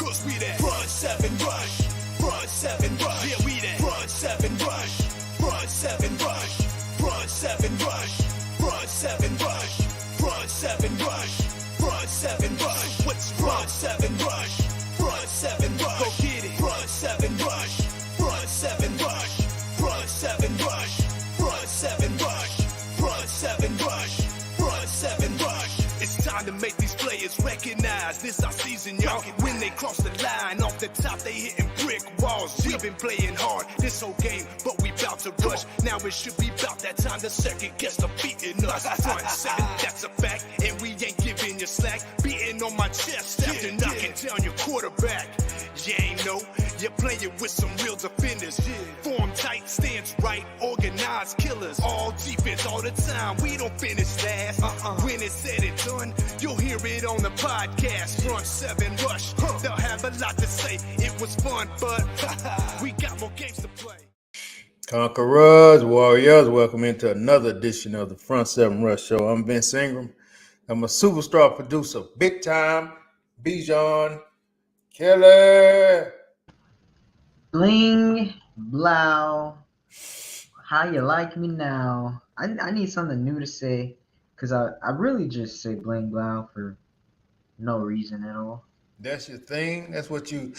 Cause we that front seven rush, front seven rush. Yeah, we that front seven rush, front seven rush, front seven rush, front seven rush, front seven rush, front seven rush. What's front seven rush, front seven rush? Go get it. Front seven rush, front seven rush, front seven rush, front seven rush, front seven rush, front seven rush. It's time to make these players recognize this our season, y'all. When they cross the line, off the top they hitting brick walls. We've been playing hard this whole game, but we bout to rush. Now it should be about that time the second guess the beating us. Front seven, that's a fact, and we ain't giving you slack. Beating on my chest after knocking down your quarterback. You ain't know, you're playing with some real defenders. Form tight, stance right, organized killers. All defense all the time, we don't finish last. When it's said and done, you'll hear it on the podcast. Front seven rush, they'll have a lot to say. It was fun, but we got more games to play. Conquerors, Warriors, welcome into another edition of the Front Seven Rush Show. I'm Vince Ingram. I'm a superstar producer, big time, Bijan, Kelly. Bling, blow. How you like me now? I need something new to say, because I really just say bling, blow for no reason at all. That's your thing? That's what you,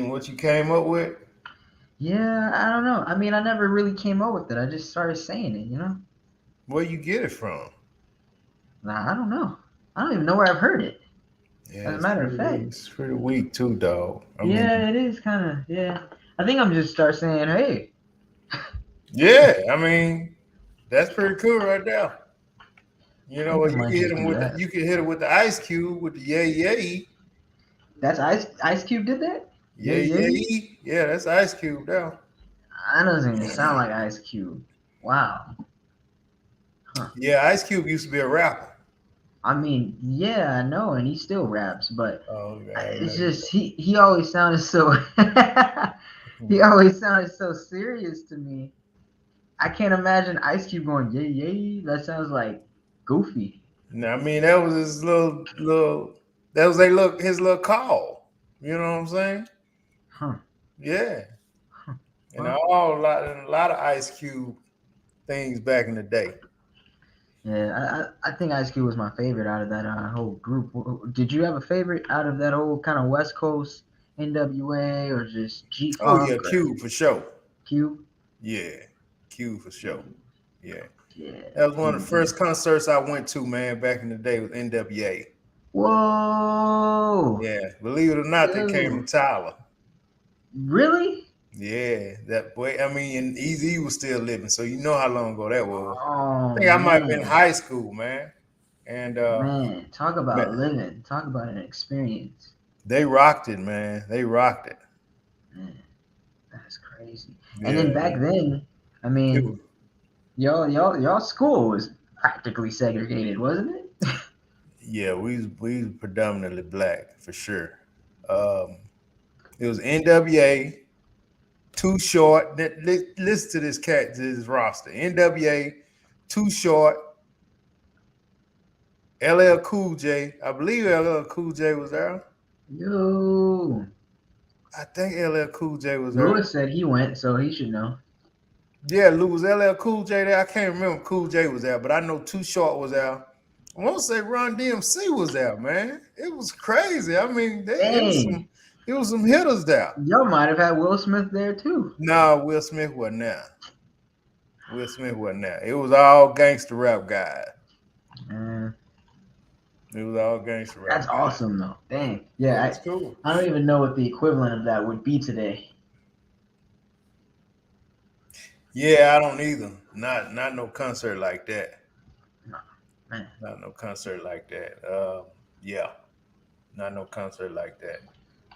what you came up with? Yeah, I don't know. I mean, I never really came up with it. I just started saying it, you know? Where you get it from? Nah, I don't know. I don't even know where I've heard it. Yeah, As a matter of fact. It's pretty weak too, dog. It is kind of, yeah. I think I'm just start saying, hey. Yeah, I mean, that's pretty cool right there. You know, you can hit him with you can hit it with the Ice Cube with the yay. That's Ice Cube did that? Yay. Yeah, that's Ice Cube now. That doesn't even sound like Ice Cube. Wow. Huh. Yeah, Ice Cube used to be a rapper. I mean, yeah, I know, and he still raps, but it's just he always sounded so he always sounded so serious to me. I can't imagine Ice Cube going yay. That sounds like goofy. No, I mean that was his little that was his little call. You know what I'm saying? Huh. Yeah. Huh. And a lot of Ice Cube things back in the day. Yeah, I think Ice Cube was my favorite out of that whole group. Did you have a favorite out of that whole kind of West Coast NWA or just G Oh yeah, Funk or Q for sure. Q? Yeah, Q for sure. Yeah, Yeah, that was one of Q. the first concerts I went to, man, back in the day with NWA. Whoa, Yeah, believe it or not, they came to dude, Tyler. really? Yeah, that boy. I mean, and Easy was still living, so you know how long ago that was. Oh I think I might have been in man, high school, man. And man, talk about man, living. Talk about an experience. they rocked it, man. They rocked it. Man, that's crazy. And Yeah, then back then, I it mean, was, y'all school was practically segregated, wasn't it? yeah, we was predominantly black for sure. Um, it was NWA, Too Short. Listen to this cat, to this roster. NWA, Too Short, LL Cool J. I believe LL Cool J was there. Yo, I think LL Cool J was there. Lewis said he went, so he should know. Yeah, Lou was LL Cool J there. I can't remember Cool J was there, but I know Too Short was there. I want to say Run DMC was there, man. It was crazy. I mean, Dang, it was some hitters there. y'all might have had Will Smith there too. No, Will Smith wasn't there. Will Smith wasn't there. It was all gangster rap guys. Man, It was all gangster rap that's guys. awesome though. Dang, It yeah, was cool. I don't even know what the equivalent of that would be today. Yeah, I don't either. Not no concert like that. No, man. Not no concert like that. Yeah, not no concert like that.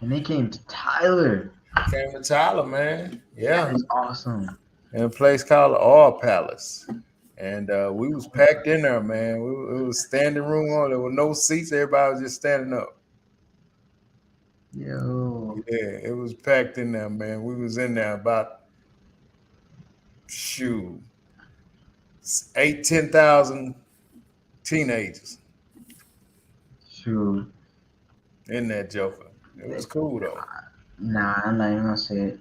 And they came to Tyler. Came to Tyler, man. That Yeah, is awesome. in a place called the Oil Palace. And we was packed in there, man. It was standing room on. There were no seats. Everybody was just standing up. Yo, Yeah, it was packed in there, man. We was in there about shoot 10,000 teenagers shoot. in that joker. It was cool though. Nah, I'm not even gonna say it.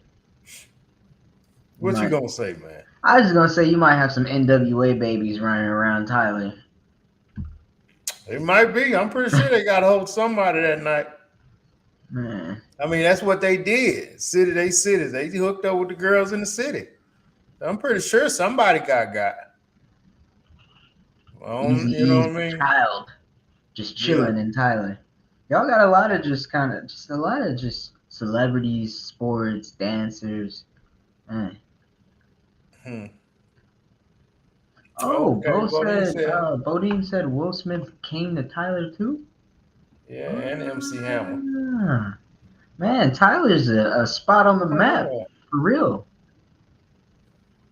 You What you might. gonna say, man? I was just gonna say you might have some NWA babies running around Tyler. It might be. I'm pretty sure they got a hold of somebody that night. Man, I mean, that's what they did. Cities. They hooked up with the girls in the city. I'm pretty sure somebody got. Easy You know E's what I mean? child just Yeah. chilling in Tyler. Y'all got a lot of just a lot of just celebrities, sports, dancers. Man. Hmm. Oh, Okay, Bodine said, Bodine said Will Smith came to Tyler too. yeah, and MC Hammer. Ah, man, Tyler's a spot on the I don't map remember that. for real.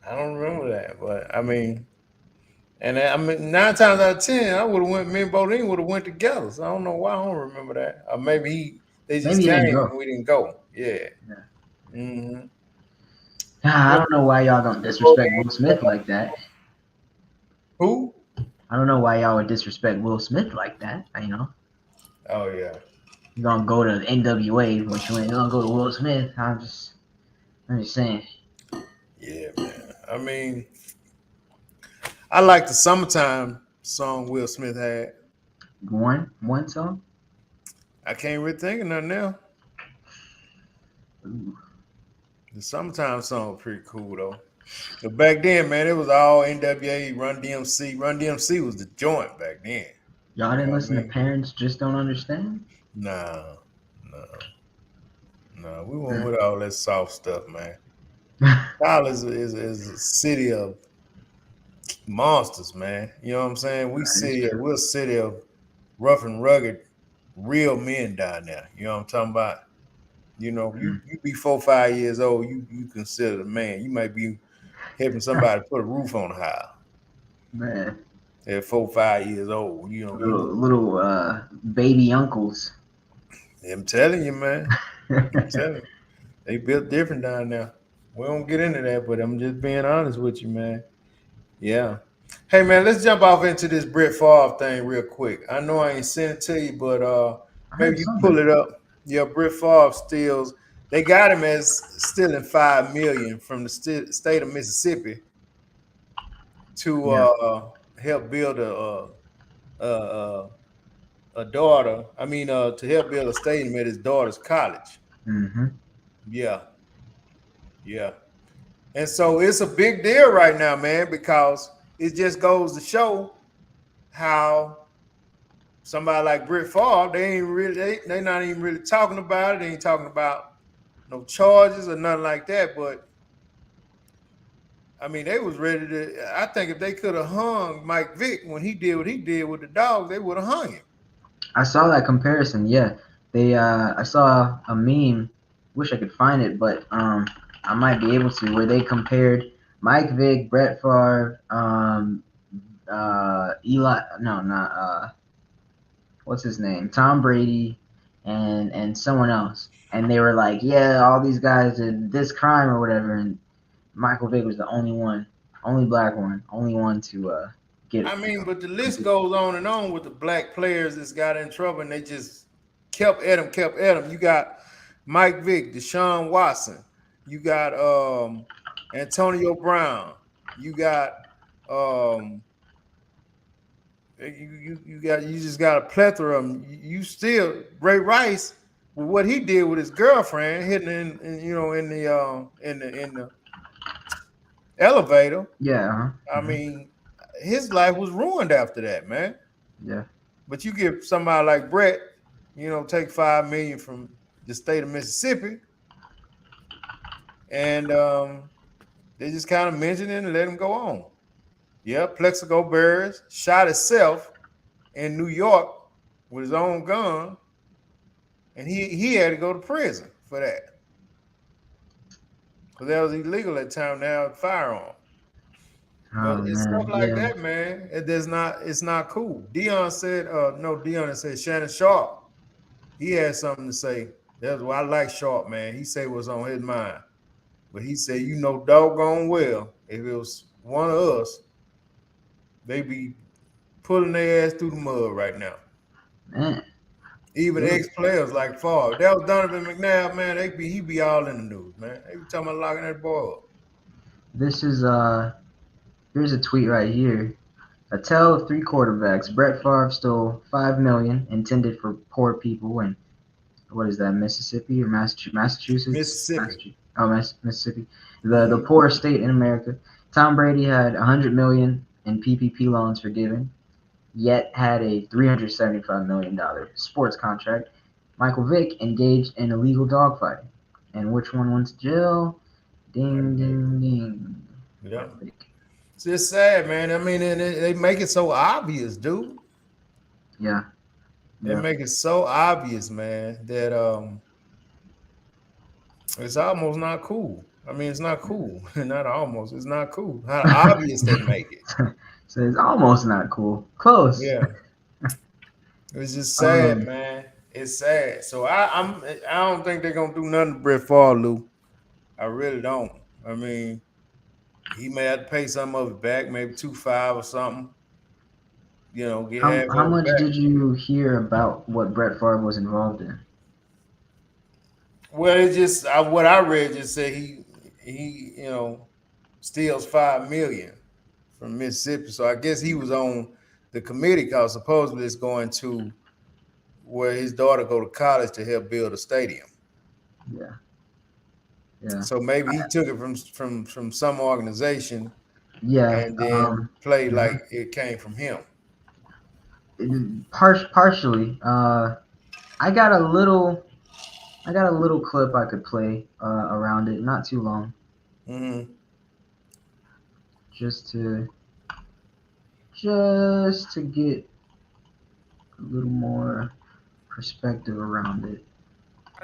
I don't remember that, but I mean, and I mean, 9 times out of 10, I would have went. Me and Bodine would have went together. So I don't know why I don't remember that. Or maybe they just Maybe he came didn't and go. we didn't go. Yeah. Yeah. Mm-hmm. Ah, I What? don't know why y'all don't disrespect Will Smith like that. Who? I don't know why y'all would disrespect Will Smith like that. You know, Oh yeah. you're gonna go to NWA, but you ain't gonna go to Will Smith. I'm just saying. Yeah, man. I mean, I like the summertime song Will Smith had. One song. I can't really think of nothing now. Ooh, The summertime song was pretty cool though. But back then, man, it was all NWA, Run DMC. Run DMC was the joint back then. y'all You know didn't what I listen to mean? Parents Just Don't Understand. Nah, no, no. We went with all that soft stuff, man. Dallas is a city of monsters, man. You know what I'm saying? That is true. We're a city of rough and rugged, real men down there. You know what I'm talking about? You know, Mm, you be 4, 5 years old, you consider a man. You might be helping somebody put a roof on the house man, at 4, 5 years old. You know, little baby uncles. I'm telling you, man. I'm telling you, they built different down there. We don't get into that, but I'm just being honest with you, man. Yeah. Hey man, let's jump off into this Brett Favre thing real quick. I know I ain't sent it to you, but I maybe heard you pull something. it up. Yeah, Brett Favre steals. They got him as stealing 5 million from the state of Mississippi to Yeah, help build a daughter. I mean, to help build a stadium at his daughter's college. Mm-hmm. Yeah, yeah. And so it's a big deal right now, man, because it just goes to show how somebody like Brett Favre, they not even really talking about it. They ain't talking about no charges or nothing like that. But I mean, they was ready to. I think if they could have hung Mike Vick when he did what he did with the dogs, they would have hung him. I saw that comparison. Yeah, they. I saw a meme. Wish I could find it, but I might be able to. Where they compared Mike Vick, Brett Favre, Eli. No, not what's his name? Tom Brady, and someone else. And they were like, yeah, all these guys did this crime or whatever, and Michael Vick was the only one, only black one, only one to get. I mean, but the list Complete. goes on and on with the black players that's got in trouble, and they just kept at him, kept at him. You got Mike Vick, Deshaun Watson, you got Antonio Brown, you got um, you just got a plethora of them. You still Ray Rice with what he did with his girlfriend hitting in the elevator. Yeah. Uh-huh. I mean, his life was ruined after that, man. Yeah. But you give somebody like Brett, take $5 million from the state of Mississippi, and they just kind of mention it and let him go on. Yeah, Plexico Burris shot himself in New York with his own gun, and he had to go to prison for that because that was illegal at the time. Now firearm, but Oh it's stuff man. like Yeah. that, man. It's not cool. Dion said, no, Dion said Shannon Sharp. He had something to say. That's why I like Sharp, man. He said what's on his mind. But he said, doggone well, if it was one of us, they be pulling their ass through the mud right now. Man. Even ex-players like Favre. That was Donovan McNabb, man. He be all in the news, man. They be talking about locking that boy up. This is here's a tweet right here. A tale of three quarterbacks. Brett Favre stole $5 million intended for poor people in what is that, Mississippi or Massachusetts? Mississippi. Oh, Mississippi, the Mm-hmm. poorest state in America. Tom Brady had $100 million in PPP loans forgiven, yet had a $375 million sports contract. Michael Vick engaged in illegal dogfighting, and which one went to jail? Ding, ding, ding. Yeah. It's just sad, man. I mean, they make it so obvious, dude. Yeah. They make it so obvious, man, that it's almost not cool. I mean, it's not cool. Not almost. It's not cool. How obvious they make it. So it's almost not cool. Close. Yeah. It's just sad, man. It's sad. So I don't think they're gonna do nothing to Brett Favre, Lou. I really don't. I mean, he may have to pay some of it back, maybe 2.5 or something. Get half How of it much back. did you hear about what Brett Favre was involved in? Well, it just what I read just said he steals $5 million from Mississippi. So I guess he was on the committee because supposedly it's going to where his daughter go to college to help build a stadium. Yeah. Yeah. So maybe he took it from some organization, Yeah. and then played like it came from him. Partially. I got a little clip I could play around it, not too long. Mm-hmm. Just to get a little more perspective around it.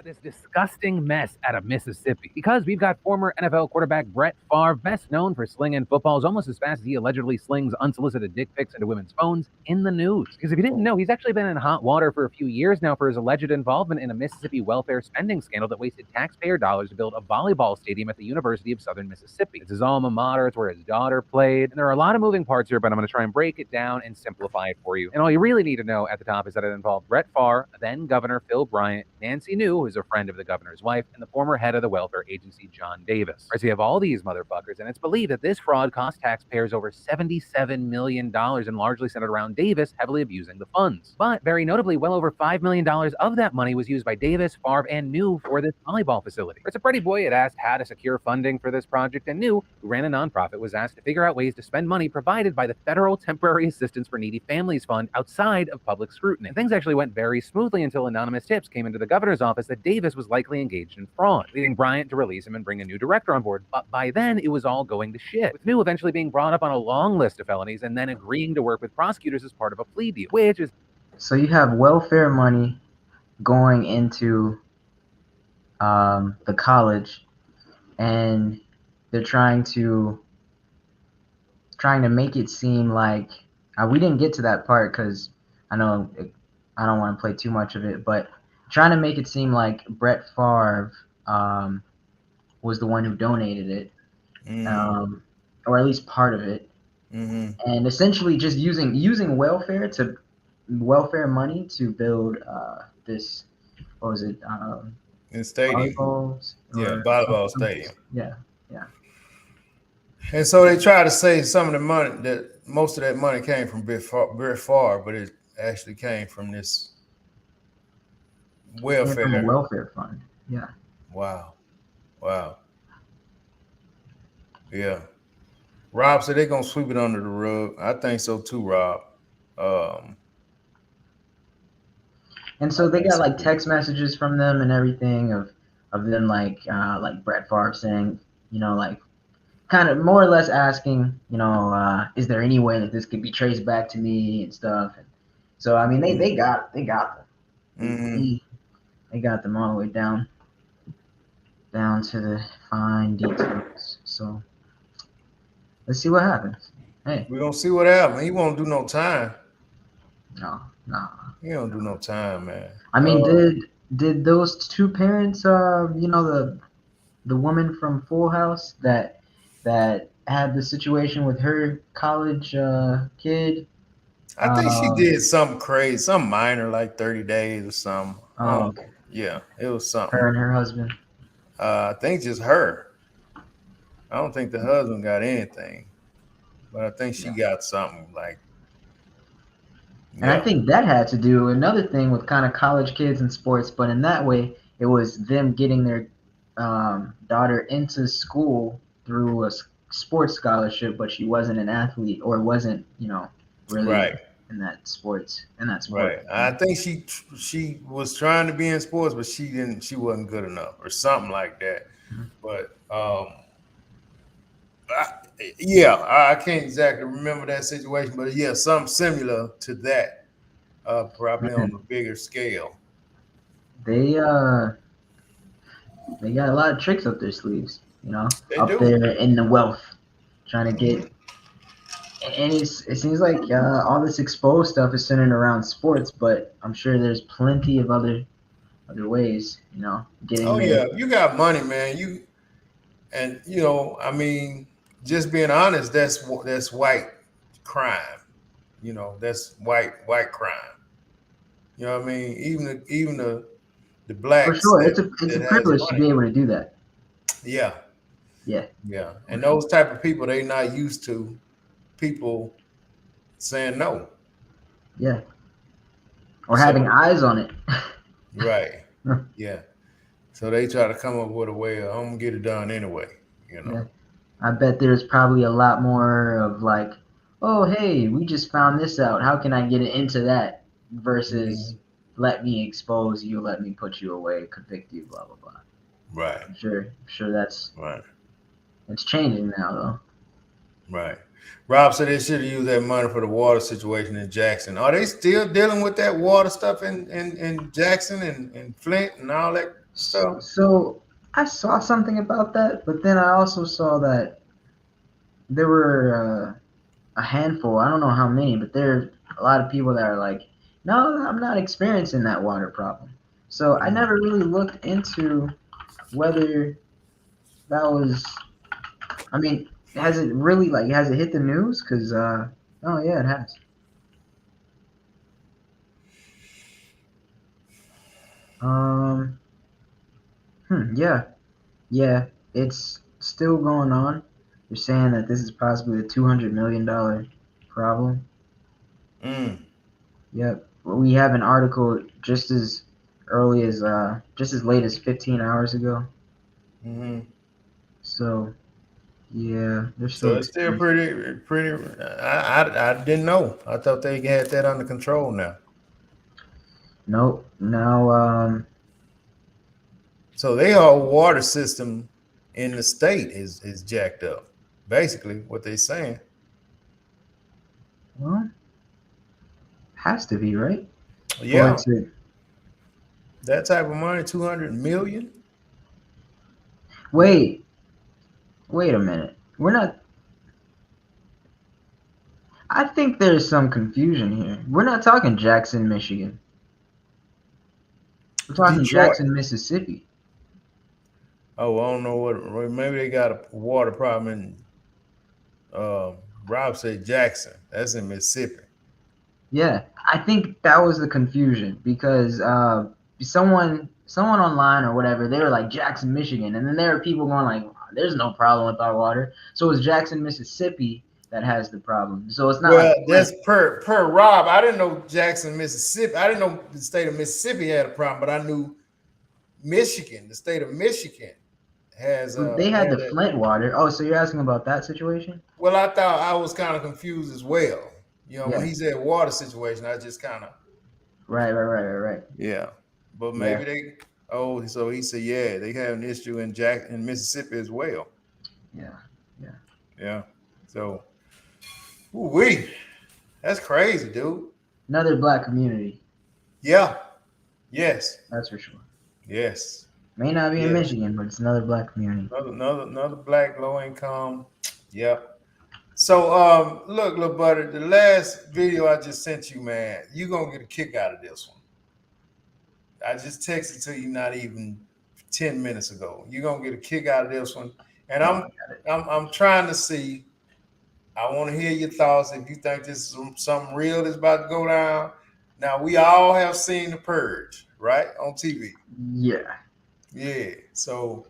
This disgusting mess out of Mississippi because we've got former NFL quarterback Brett Favre, best known for slinging footballs almost as fast as he allegedly slings unsolicited dick pics into women's phones, in the news. Because if you didn't know, he's actually been in hot water for a few years now for his alleged involvement in a Mississippi welfare spending scandal that wasted taxpayer dollars to build a volleyball stadium at the University of Southern Mississippi. It's his alma mater, it's where his daughter played, and there are a lot of moving parts here, but I'm going to try and break it down and simplify it for you. And all you really need to know at the top is that it involved Brett Favre, then Governor Phil Bryant, Nancy New, is a friend of the governor's wife and the former head of the welfare agency, John Davis. Right, so you have all these motherfuckers, and it's believed that this fraud cost taxpayers over $77 million and largely centered around Davis heavily abusing the funds. But very notably, well over $5 million of that money was used by Davis, Favre, and New for this volleyball facility. It's a pretty boy had asked how to secure funding for this project, and New, who ran a nonprofit, was asked to figure out ways to spend money provided by the Federal Temporary Assistance for Needy Families Fund outside of public scrutiny. And things actually went very smoothly until anonymous tips came into the governor's office that Davis was likely engaged in fraud, leading Bryant to release him and bring a new director on board. But by then, it was all going to shit, with New eventually being brought up on a long list of felonies and then agreeing to work with prosecutors as part of a plea deal, which is... So you have welfare money going into the college, and they're trying to make it seem like we didn't get to that part because I don't want to play too much of it, but trying to make it seem like Brett Favre was the one who donated it, or at least part of it, and essentially just using welfare money to build this, what was it? In stadium. Volleyball stadium. Yeah. And so they try to say some of the money, that most of that money came from Brett Favre, but it actually came from this welfare fund. Yeah. Wow. Yeah. Rob said they're gonna sweep it under the rug. I think so too, Rob. And so they got like text messages from them and everything of them like Brett Favre saying, like kind of more or less asking, is there any way that this could be traced back to me and stuff. And so I mean they got them. They got them all the way down to the fine details. So let's see what happens. Hey, we're gonna see what happens. He won't do no time. No. He don't do no time, man. I mean, did those two parents, the woman from Full House that had the situation with her college kid? I think she did something crazy, something minor, like 30 days or something. Okay. Yeah, it was something. Her and her husband. I think just her. I don't think the husband got anything, but I think she got something like. And I think that had to do another thing with kind of college kids and sports, but in that way, it was them getting their daughter into school through a sports scholarship, but she wasn't an athlete or wasn't, really in that sports. Right. I think she was trying to be in sports, but she wasn't good enough or something like that. But I can't exactly remember that situation, but yeah, something similar to that, probably on a bigger scale. They got a lot of tricks up their sleeves, there in the wealth, trying to get. And it seems like all this exposed stuff is centered around sports, but I'm sure there's plenty of other ways, getting. Oh yeah, you got money, man. I mean, just being honest, that's white crime. That's white crime. You know what I mean? Even the blacks. For sure, it's a privilege to be able to do that. Yeah. Yeah. And those type of people, they're not used to people saying no. Yeah. Or having eyes on it. Right. Yeah. So they try to come up with a way of, I'm gonna get it done anyway. Yeah. I bet there's probably a lot more of like, oh hey, we just found this out. How can I get it into that? Versus let me expose you, let me put you away, convict you, blah blah blah. Right. I'm sure that's right. It's changing now though. Right. Rob said they should have used that money for the water situation in Jackson. Are they still dealing with that water stuff in Jackson and Flint and all that stuff? So I saw something about that, but then I also saw that there were a handful, I don't know how many, but there are a lot of people that are like, no, I'm not experiencing that water problem. So I never really looked into whether that was, I mean, has it hit the news? Because, oh yeah, it has. Yeah, it's still going on. They're saying that this is possibly a $200 million problem. Yep. We have an article just as early as just as late as 15 hours ago. So yeah, they're still. So it's still pretty. I didn't know. I thought they had that under control now. Nope. Now So they whole water system in the state is jacked up. Basically, what they're saying. well, has to be right. For it Yeah, to that type of money, 200 million. wait, wait a minute. We're not. I think there's some confusion here. We're not talking Jackson, Michigan. We're talking Detroit. Jackson, Mississippi. Oh, I don't know what. Maybe they got a water problem in. Rob said Jackson. That's in Mississippi. Yeah, I think that was the confusion because someone online or whatever, they were like Jackson, Michigan, and then there are people going like, "There's no problem with our water." So it's Jackson, Mississippi that has the problem. So it's not Well, like that's per Rob. I didn't know Jackson, Mississippi. I didn't know the state of Mississippi had a problem, but I knew Michigan, the state of Michigan, has they had the that. Flint water. Oh, so you're asking about that situation? Well, I thought I was kind of confused as well. You know, when Yeah. he said water situation, I just kind of Right. yeah. But Yeah. maybe they. Oh, so he said, yeah, they have an issue in Mississippi as well. Yeah. So, that's crazy, dude. Another black community. Yeah. Yes. That's for sure. Yes. May not be in Yes. Michigan, but it's another black community. Another black low income. Yep. So look, little buddy, the last video I just sent you, man, you're gonna get a kick out of this one. I just texted to you not even 10 minutes ago. You're gonna get a kick out of this one. And I'm trying to see. I want to hear your thoughts if you think this is something real that's about to go down. Now we all have seen The Purge, right? On TV. Yeah. So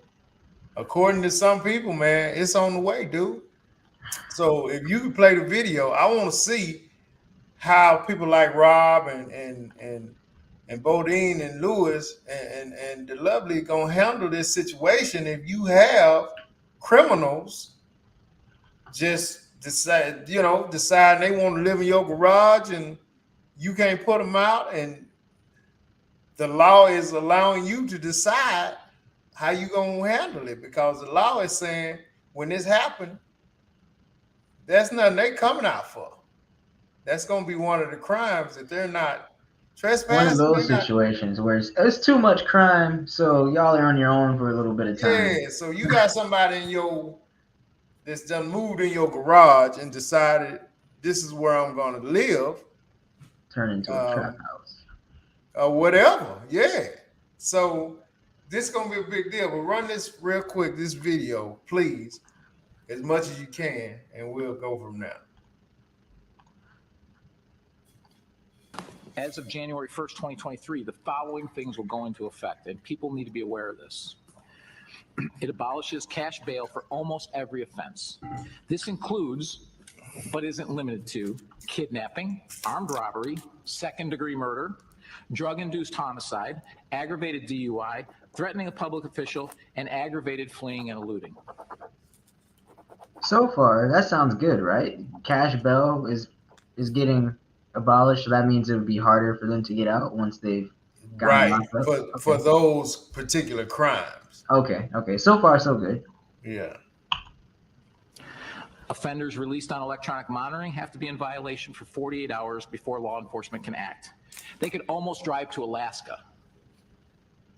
according to some people, man, it's on the way, dude. So if you can play the video, I want to see how people like Rob and Bodine and Lewis and the Lovely gonna handle this situation if you have criminals just decide they want to live in your garage and you can't put them out, and the law is allowing you to decide how you gonna handle it, because the law is saying when this happened, that's nothing they coming out for. That's gonna be one of the crimes that they're not trespassing. One of those situations where it's too much crime, so y'all are on your own for a little bit of time. Yeah, so you got somebody that's done moved in your garage and decided this is where I'm gonna live. Turn into a trap house. Or whatever. Yeah. So this is gonna be a big deal. But run this real quick, this video, please, as much as you can, and we'll go from there. As of January 1st, 2023, the following things will go into effect, and people need to be aware of this. It abolishes cash bail for almost every offense. This includes, but isn't limited to, kidnapping, armed robbery, second-degree murder, drug-induced homicide, aggravated DUI, threatening a public official, and aggravated fleeing and eluding. So far, that sounds good, right? Cash bail is getting abolished, so that means it would be harder for them to get out once they've gotten locked up. For those particular crimes. Okay. So far, so good. Yeah. Offenders released on electronic monitoring have to be in violation for 48 hours before law enforcement can act. They could almost drive to Alaska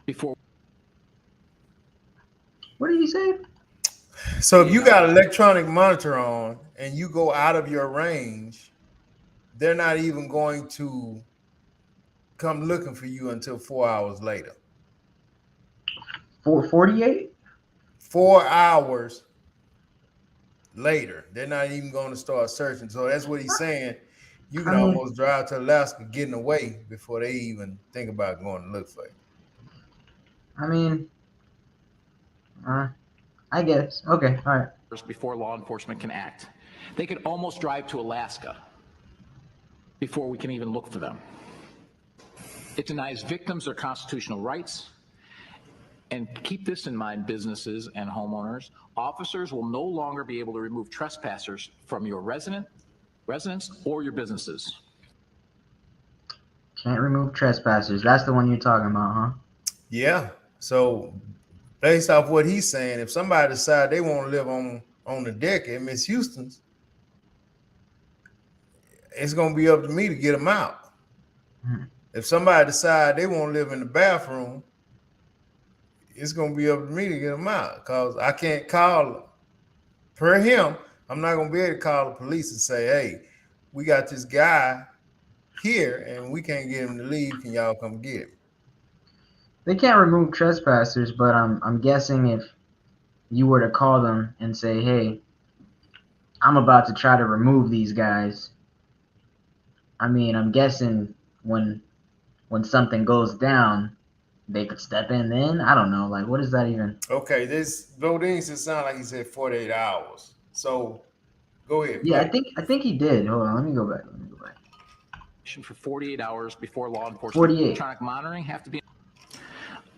before. What did you say? So if you got electronic monitor on and you go out of your range, they're not even going to come looking for you until 4 hours later. 48? 4 hours later, they're not even going to start searching. So that's what he's saying. You can almost drive to Alaska getting away before they even think about going to look for you. I mean, I guess. Okay, all right. Before law enforcement can act. They could almost drive to Alaska before we can even look for them. It denies victims their constitutional rights. And keep this in mind, businesses and homeowners. Officers will no longer be able to remove trespassers from your residence or your businesses. Can't remove trespassers. That's the one you're talking about, huh? Yeah. So based off what he's saying, if somebody decide they want to live on the deck at Miss Houston's, it's gonna be up to me to get them out. If somebody decide they want to live in the bathroom, it's gonna be up to me to get them out, because I can't call per him. I'm not gonna be able to call the police and say, "Hey, we got this guy here and we can't get him to leave. Can y'all come get him?" They can't remove trespassers, but I'm guessing if you were to call them and say, "Hey, I'm about to try to remove these guys," I mean, I'm guessing when something goes down, they could step in then. I don't know. Like, what is that even? Okay, this Bodine sound like he said 48 hours. So go ahead. Yeah, play. I think he did. Hold on, let me go back. For 48 hours before law enforcement. 48. Electronic monitoring have to be.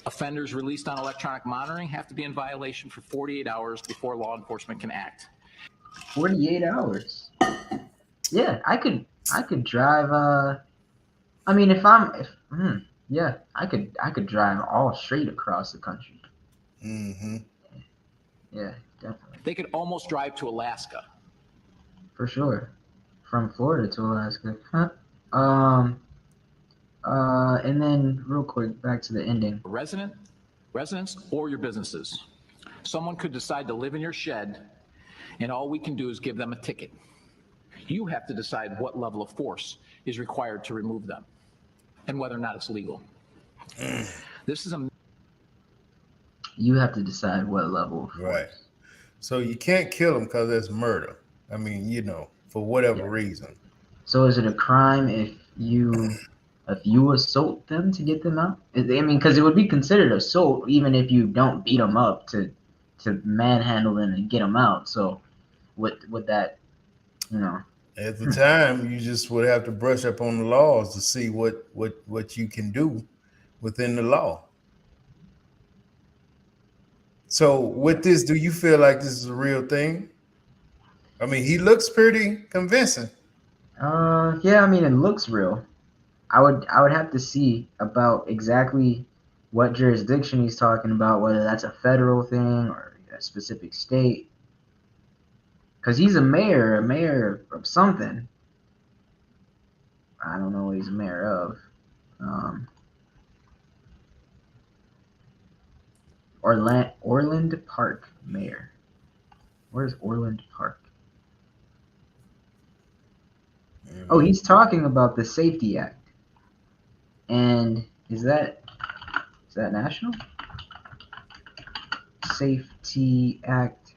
Offenders released on electronic monitoring have to be in violation for 48 hours before law enforcement can act. 48 hours. Yeah, I could drive. I mean, yeah, I could drive all straight across the country. Mm-hmm. Yeah, definitely. They could almost drive to Alaska. For sure, from Florida to Alaska. Huh? And then real quick, back to the ending. Residents, or your businesses. Someone could decide to live in your shed, and all we can do is give them a ticket. You have to decide what level of force is required to remove them, and whether or not it's legal. This is a. You have to decide what level of force. Right. So you can't kill them because it's murder. I mean, for whatever reason. So is it a crime if you assault them to get them out? I mean, because it would be considered assault even if you don't beat them up to manhandle them and get them out. So with that, At the time, you just would have to brush up on the laws to see what you can do within the law. So with this, do you feel like this is a real thing? I mean, he looks pretty convincing. Yeah, I mean, it looks real. I would have to see about exactly what jurisdiction he's talking about, whether that's a federal thing or a specific state. Because he's a mayor of something. I don't know what he's a mayor of. Orland Park mayor. Where's Orland Park? Oh, he's talking about the Safety Act. And is that national? Safety Act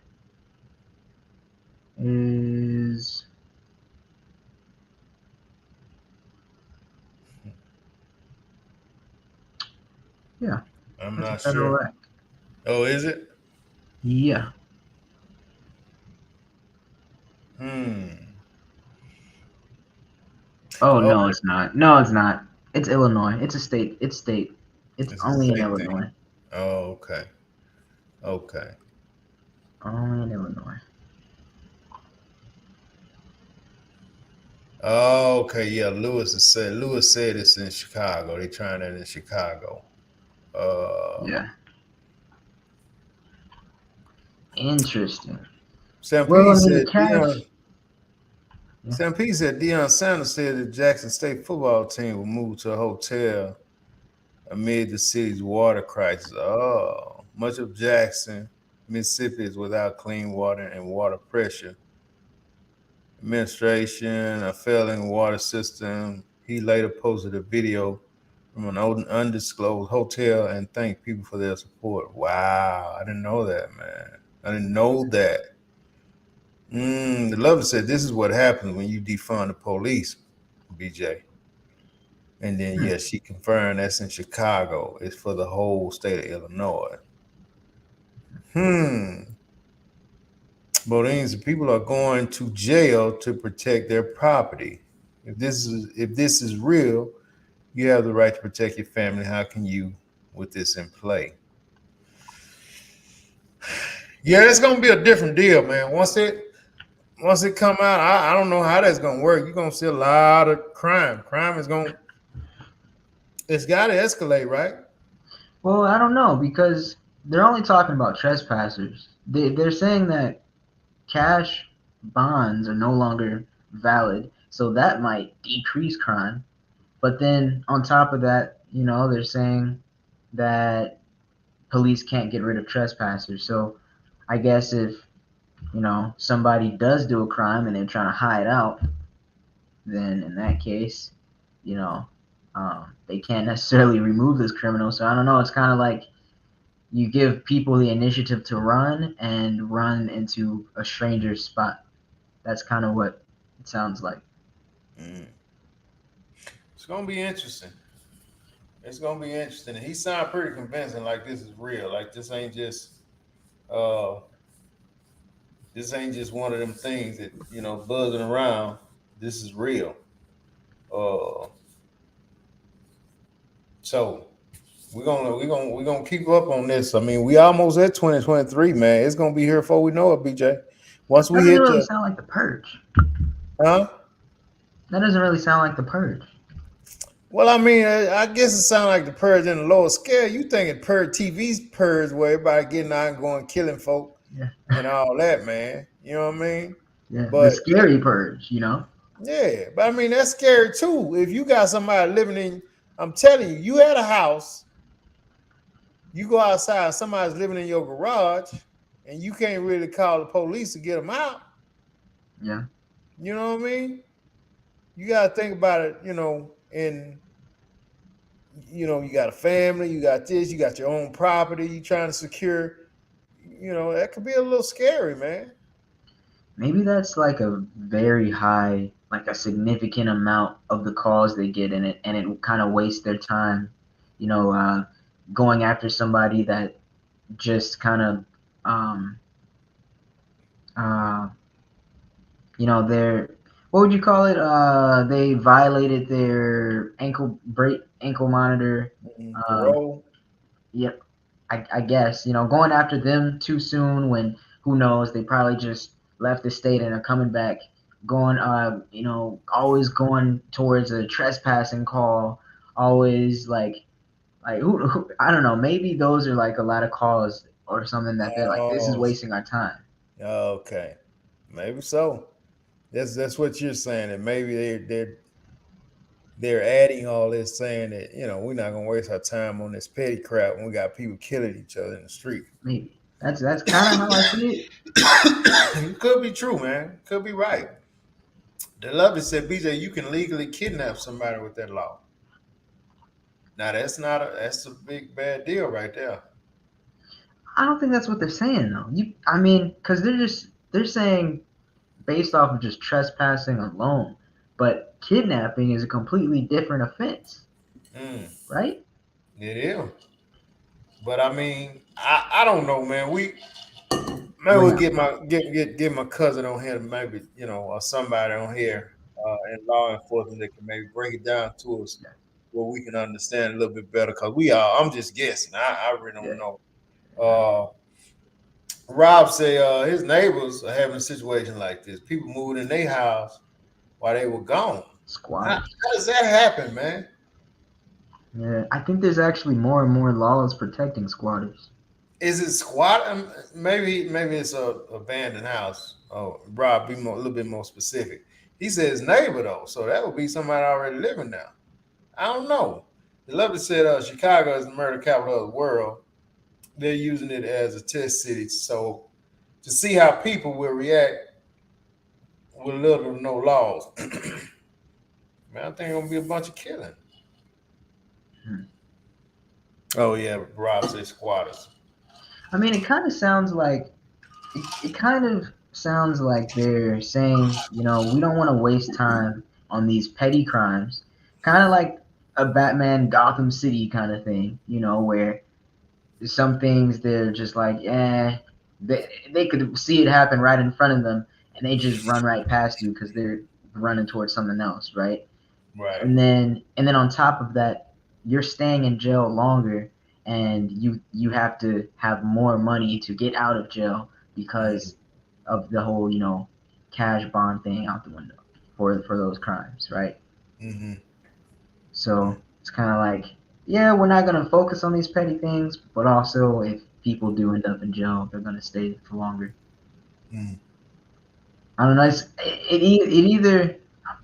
is yeah. I'm not sure. Act. Oh, is it? Yeah. Oh, no, it's not. No, it's not. It's Illinois. It's a state. It's state. It's only in Illinois. Thing. Oh, okay. Okay. Only in Illinois. Oh, okay. Yeah, Lewis said it's in Chicago. They're trying that in Chicago. Yeah. Interesting. Sam P said Deion Sanders said the Jackson State football team will move to a hotel amid the city's water crisis. Oh, much of Jackson, Mississippi is without clean water and water pressure. Administration, a failing water system. He later posted a video from an undisclosed hotel and thanked people for their support. Wow, I didn't know that, man. I didn't know that. The lover said this is what happens when you defund the police, BJ. And then, she confirmed that's in Chicago. It's for the whole state of Illinois. Bodines, people are going to jail to protect their property. If this is real, you have the right to protect your family. How can you with this in play? Yeah, it's gonna be a different deal, man. Once it come out, I don't know how that's gonna work. You're gonna see a lot of crime. Crime is gonna it's gotta escalate, right? Well, I don't know because they're only talking about trespassers. They're saying that cash bonds are no longer valid, so that might decrease crime. But then on top of that, they're saying that police can't get rid of trespassers. So I guess if, somebody does do a crime and they're trying to hide out, then in that case, you know, they can't necessarily remove this criminal. So I don't know. It's kind of like you give people the initiative to run and run into a stranger's spot. That's kind of what it sounds like. Mm. It's gonna be interesting. It's gonna be interesting. And he sounded pretty convincing. Like this is real. Like uh this ain't just one of them things that buzzing around. This is real. Uh, so we're gonna keep up on this. I mean, we almost at 2023, man. It's gonna be here before we know it, BJ. Once That we doesn't hit really the sound like the purge. huh? That doesn't really sound like the purge. Well, I mean, I guess it sounds like the purge in the lower scale. You thinking purge TV's purge where everybody getting out and going killing folk Yeah. and all that, man. You know what I mean? Yeah. The But scary purge. yeah, but I mean that's scary too. If you got somebody living in, I'm telling you, you had a house, you go outside, somebody's living in your garage, and you can't really call the police to get them out. Yeah. You know what I mean? You got to think about it. And you got a family, you got this, you got your own property, you trying to secure. That could be a little scary, man. Maybe that's like a very high, like a significant amount of the calls they get in it, and it kind of wastes their time, you know, uh, going after somebody that just kind of, um, uh, they're, what would you call it? They violated their ankle monitor. Um, Parole. yep, I guess, going after them too soon when who knows, they probably just left the state and are coming back, going, always going towards a trespassing call, always like who I don't know, maybe those are like a lot of calls or something that they're like, this is Oh, wasting our time. okay, maybe so. That's what you're saying, and maybe they're adding all this, saying that we're not gonna waste our time on this petty crap when we got people killing each other in the street. Maybe that's kind of how I see it. It could be true, man. Could be right. The lovely said, BJ, you can legally kidnap somebody with that law. Now that's a big bad deal right there. I don't think that's what they're saying though. I mean, because they're saying based off of just trespassing alone, but kidnapping is a completely different offense, Mm, right? it is. But I mean, I don't know, man. Maybe We're we'll not. get my cousin on here, maybe or somebody on here in law enforcement that can maybe break it down to us where we can understand a little bit better. Cause I'm just guessing. I really Yeah. don't know. Uh, Rob say his neighbors are having a situation like this. People moving in their house while they were gone. How Squatters. does that happen, man? Yeah, I think there's actually more and more laws protecting squatters. Is it squat? Maybe it's a abandoned house. Oh, Rob, be a little bit more specific. He says neighbor though, so that would be somebody already living there. I don't know. The lovely said Chicago is the murder capital of the world. They're using it as a test city, so to see how people will react with little or no laws. Man, I think it's gonna be a bunch of killing. Hmm. Oh yeah, Rob says squatters. I mean, it kind of sounds like they're saying, we don't want to waste time on these petty crimes, kind of like a Batman Gotham City kind of thing, where some things they're just like, they could see it happen right in front of them, and they just run right past you because they're running towards something else, right? Right. And then on top of that, you're staying in jail longer, and you have to have more money to get out of jail because of the whole cash bond thing out the window for those crimes, right? Mm-hmm. So it's kind of like, yeah, we're not going to focus on these petty things, but also if people do end up in jail, they're going to stay for longer. Mm. I don't know. It either, I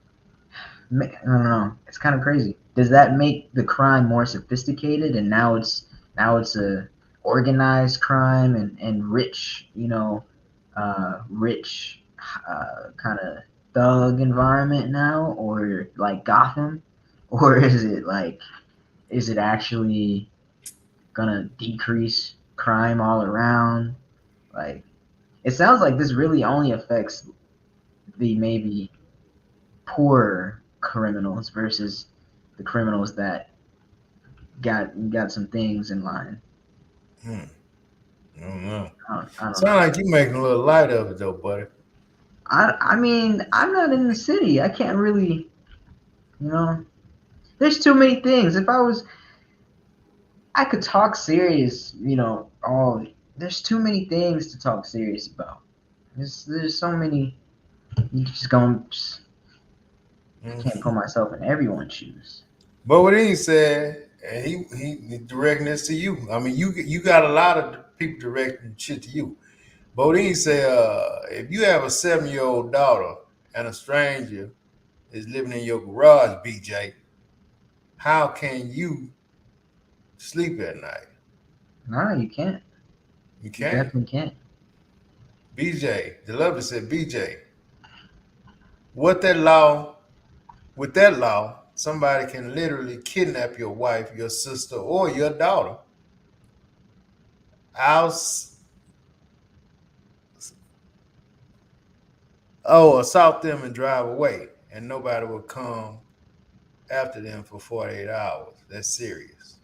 don't know. It's kind of crazy. Does that make the crime more sophisticated, and now it's a organized crime and rich, rich kind of thug environment now, or like Gotham, or is it actually gonna decrease crime all around? Like, it sounds like this really only affects the maybe poorer criminals versus the criminals that got some things in line. I don't know. I don't know. Sound like you making a little light of it though, buddy. I mean, I'm not in the city. I can't really, there's too many things. If I could talk serious, there's too many things to talk serious about. There's so many. You I can't put myself in everyone's shoes. But what he said, and he directing this to you. I mean, you got a lot of people directing shit to you. Bodine said, if you have a 7-year-old daughter and a stranger is living in your garage, BJ, how can you sleep at night? No, you can't. You You can't. definitely can't. BJ, the lover said, BJ, with that law, somebody can literally kidnap your wife, your sister, or your daughter. Assault them and drive away, and nobody will come after them for 48 hours. That's serious.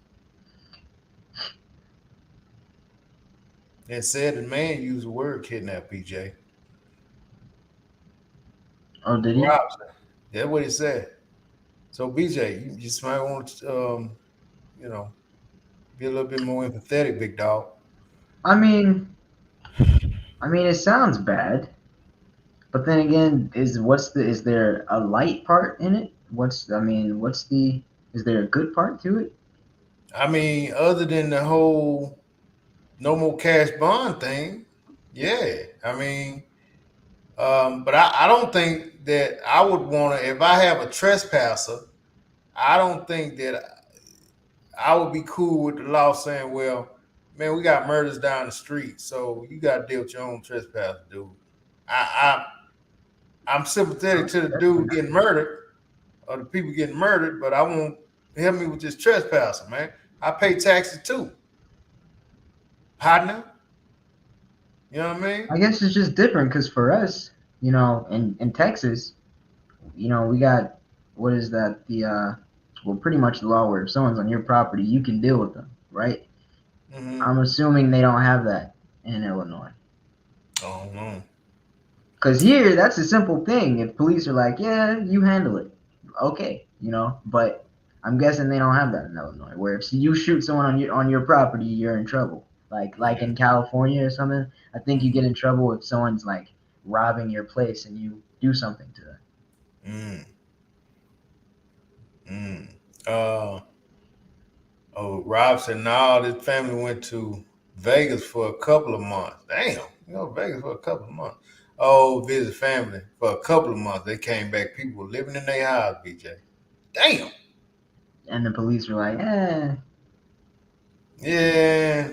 And said the man used the word kidnap, PJ. Oh, did he? Robson. That's what he said. So, BJ, you just might want to, be a little bit more empathetic, big dog. I mean, it sounds bad, but then again, is there a light part in it? Is there a good part to it? I mean, other than the whole no more cash bond thing, yeah. I mean, but I don't think that I would want to, if I have a trespasser, I don't think that I would be cool with the law saying, well, man, we got murders down the street, so you got to deal with your own trespass, dude. I'm sympathetic to the dude getting murdered or the people getting murdered, but I won't help me with this trespasser, man. I pay taxes too. Partner. You know what I mean? I guess it's just different because for us, in Texas, we got, what is that? Pretty much the law where if someone's on your property, you can deal with them, right? Mm-hmm. I'm assuming they don't have that in Illinois. Oh no. Because here, that's a simple thing. If police are like, yeah, you handle it, okay, But I'm guessing they don't have that in Illinois, where if you shoot someone on your property, you're in trouble. Like in California or something, I think you get in trouble if someone's like robbing your place and you do something to them. Rob said, no, this family went to Vegas for a couple of months. Damn, Vegas for a couple of months. Oh, visit family for a couple of months. They came back. People were living in their house, BJ. Damn. And the police were like, yeah,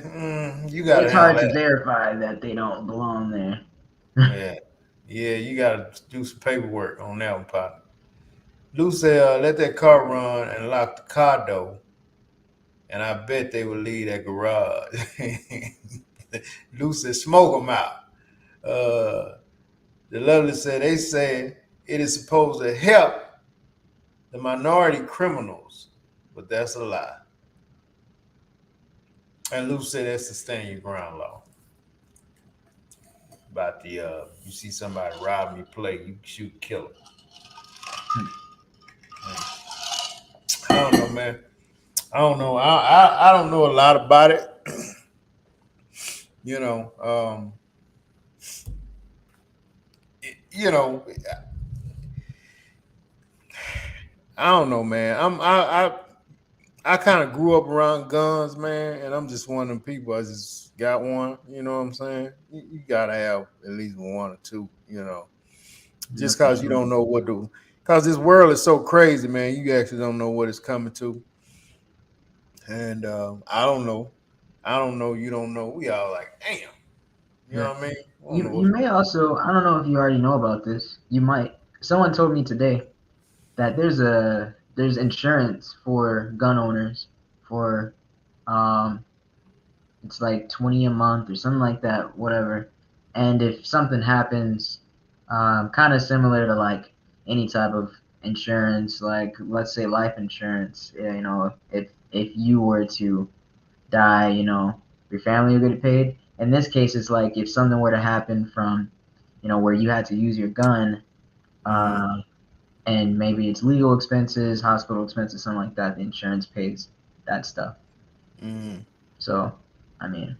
you got to. It's hard to verify that they don't belong there. yeah, you got to do some paperwork on that one, partner. Lou said, let that car run and lock the car door. And I bet they will leave that garage. Lou said, smoke them out. The lovely said, they said it is supposed to help the minority criminals, but that's a lie. And Lou said that's the stand your ground law. About the you see somebody robbing your plate, you shoot, kill them. I don't know, man. I don't know. I don't know a lot about it. You know, you know, I don't know, man. I kind of grew up around guns, man, and I'm just one of them people. I just got one. You know what I'm saying? You gotta have at least one or two. You know, just because you don't know what to. Because this world is so crazy, man. You actually don't know what it's coming to. And I don't know. I don't know. You don't know. We all like, damn. You know what I mean? You may also, I don't know if you already know about this. You might. Someone told me today that there's insurance for gun owners for um it's like 20 a month or something like that, whatever. And if something happens, kind of similar to like any type of insurance, like let's say life insurance, you know, if you were to die, you know, your family will get paid. In this case, it's like if something were to happen from, you know, where you had to use your gun, and maybe it's legal expenses, hospital expenses, something like that. The insurance pays that stuff. So, I mean,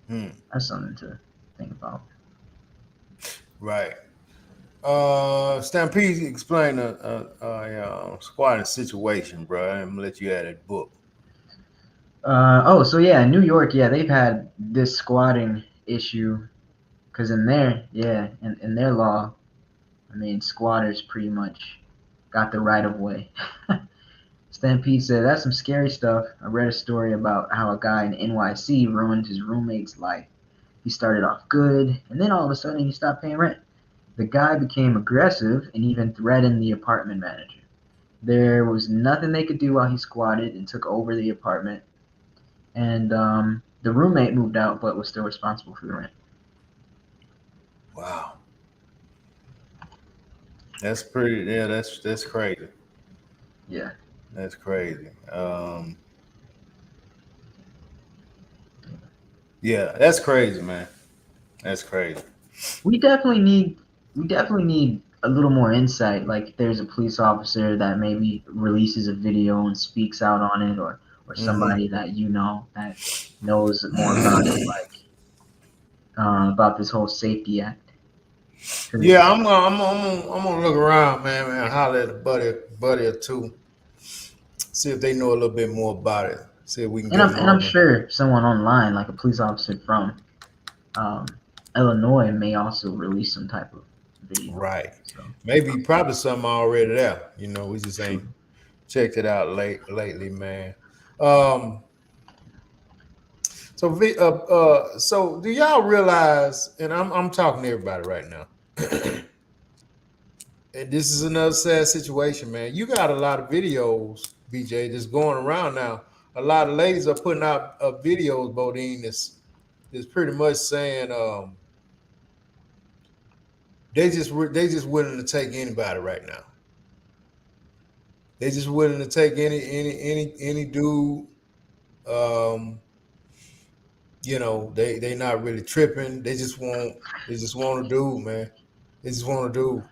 that's something to think about. Right. Stampede, explain a squatting situation, bro. I'm gonna let you add that book. So yeah, New York, yeah, they've had this squatting issue because in their law, I mean, squatters pretty much got the right of way. Stampede said, "That's some scary stuff. I read a story about how a guy in NYC ruined his roommate's life. He started off good, and then all of a sudden he stopped paying rent. The guy became aggressive and even threatened the apartment manager. There was nothing they could do while he squatted and took over the apartment. And the roommate moved out but was still responsible for the rent." Wow. That's pretty. Yeah, that's crazy. Yeah. That's crazy. Yeah, that's crazy, man. That's crazy. We definitely need a little more insight. Like if there's a police officer that maybe releases a video and speaks out on it, or somebody that you know that knows more about it, like about this whole safety act. Yeah, I'm gonna look around, man, holler at a buddy or two, see if they know a little bit more about it. See if we can And get them I'm on there. sure someone online, like a police officer from um, Illinois, may also release some type of video. Right. So Maybe probably something already there. You know, we just ain't checked it out lately, man. So do y'all realize? And I'm talking to everybody right now. And this is another sad situation, man. You got a lot of videos, BJ, that's going around now. A lot of ladies are putting out videos, Bodine, that's pretty much saying they just willing to take anybody right now. They just willing to take any dude. Um, you know, they not really tripping. They just want a dude, man. They just want a dude.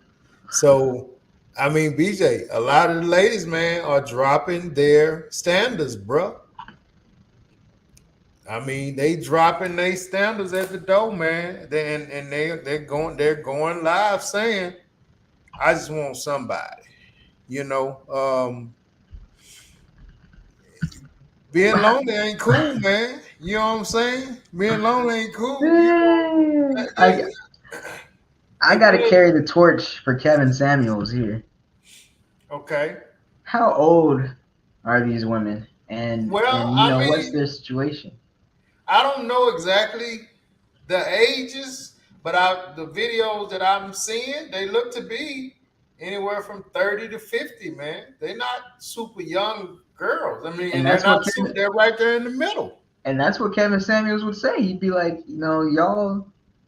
So I mean, BJ, a lot of the ladies, man, are dropping their standards, bro. I mean, they dropping their standards at the door, man. They're going live saying, "I just want somebody." You know, being lonely ain't cool, man. You know what I'm saying? Being lonely ain't cool. You know, I got to carry the torch for Kevin Samuels here. Okay. How old are these women, and Well, you I know what's mean, their situation? I don't know exactly the ages, but the videos that I'm seeing, they look to be anywhere from 30 to 50, man. They're not super young girls. I mean, And and they're that's what not super, they're right there in the middle. Kevin Samuels would say. He'd be like, you know,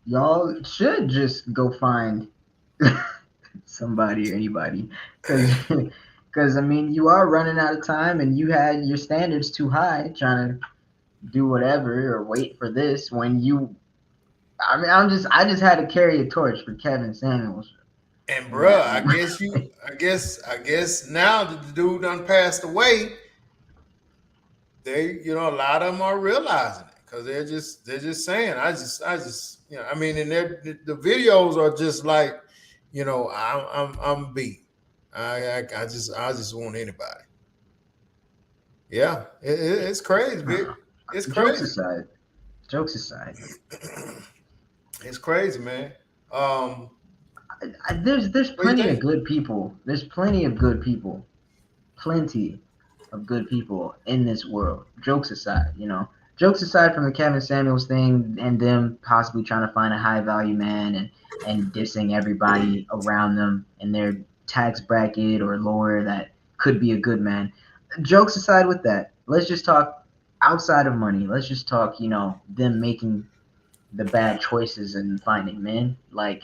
y'all should just go find somebody or anybody, because I mean, you are running out of time, and you had your standards too high, trying to do whatever or wait for this when you. I mean, I just had to carry a torch for Kevin Samuels. And bruh, I guess now that the dude done passed away, a lot of them are realizing it because they're just saying, I just, I mean, and the videos are just like, I'm beat. I just want anybody. Yeah, it's crazy, Vic. It's crazy. Jokes aside, It's crazy, man. there's What do you plenty of think? good people. There's plenty of good people. Plenty of good people in this world. Jokes aside, Jokes aside from the Kevin Samuels thing and them possibly trying to find a high value man and dissing everybody around them in their tax bracket or lower that could be a good man. Jokes aside with that, let's just talk outside of money. Let's just talk, them making the bad choices and finding men. Like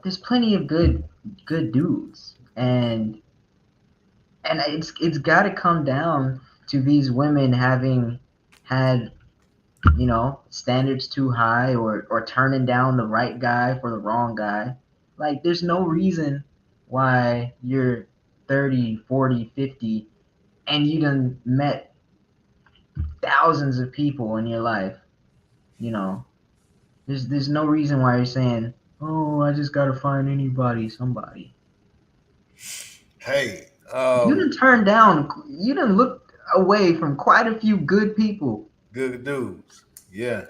there's plenty of good dudes. And it's got to come down to these women having had standards too high or turning down the right guy for the wrong guy. Like there's no reason why you're 30, 40, 50 and you done met thousands of people in your life. you know there's no reason why you're saying, oh, I just gotta find somebody. Hey, You done looked away from quite a few good people good dudes. Yeah,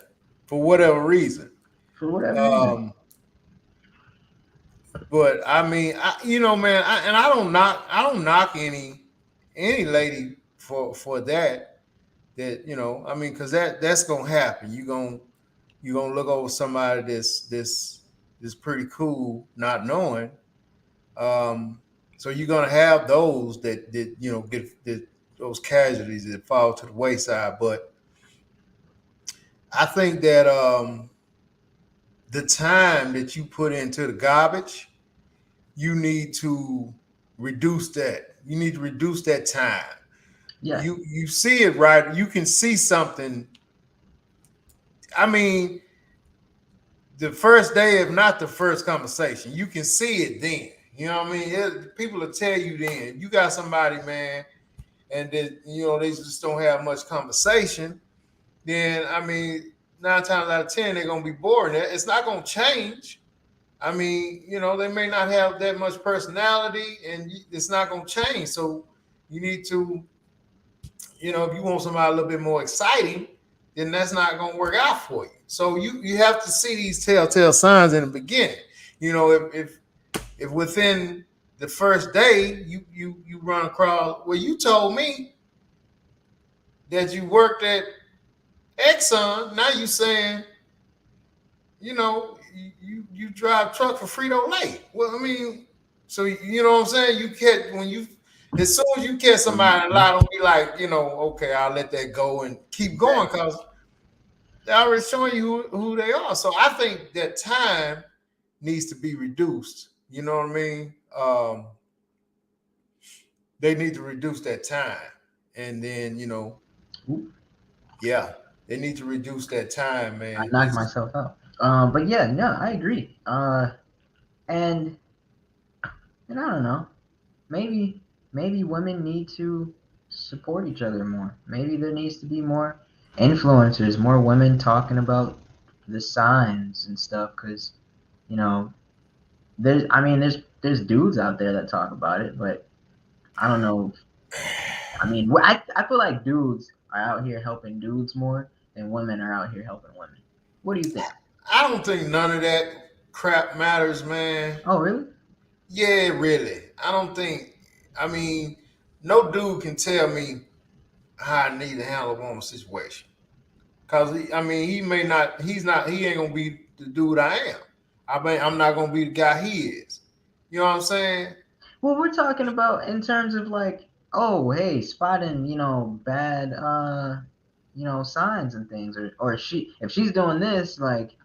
for whatever reason. for whatever reason. Um, but I mean, man, I don't knock any lady for that. I mean, because that's gonna happen. You gonna look over somebody that's pretty cool, not knowing. So you're gonna have those that get those casualties that fall to the wayside. But I think that the time that you put into the garbage, you need to reduce that. You need to reduce that time. Yeah. You see it, right? You can see something. I mean, the first day, if not the first conversation, you can see it then. You know what I mean? People will tell you then. You got somebody, man, and that they just don't have much conversation. Then I mean, 9 times out of 10, they're gonna be boring. It's not gonna change. I mean, they may not have that much personality, and it's not gonna change. So you need to, if you want somebody a little bit more exciting, then that's not gonna work out for you. So you have to see these telltale signs in the beginning. If within the first day you run across, well, you told me that you worked at Exxon, now you saying, you drive truck for Frito Lay. Well, I mean, so you know what I'm saying? As soon as you catch somebody in a lie, don't be like, okay, I'll let that go and keep going, because they're already showing you who they are. So I think that time needs to be reduced. You know what I mean? They need to reduce that time. And then, yeah, they need to reduce that time, man. I knocked myself out. But yeah, no, I agree. And I don't know. Maybe women need to support each other more. Maybe there needs to be more influencers, more women talking about the signs and stuff. Because there's dudes out there that talk about it, but I don't know. I mean, I feel like dudes are out here helping dudes more than women are out here helping women. What do you think? I don't think none of that crap matters, man. Oh, really? Yeah, really. I don't think. I mean, no dude can tell me how I need to handle a woman's situation. Cause he may not. He ain't gonna be the dude I am. I mean, I'm not gonna be the guy he is. You know what I'm saying? Well, we're talking about in terms of like, oh, hey, spotting, bad, signs and things, or if she's doing this, like,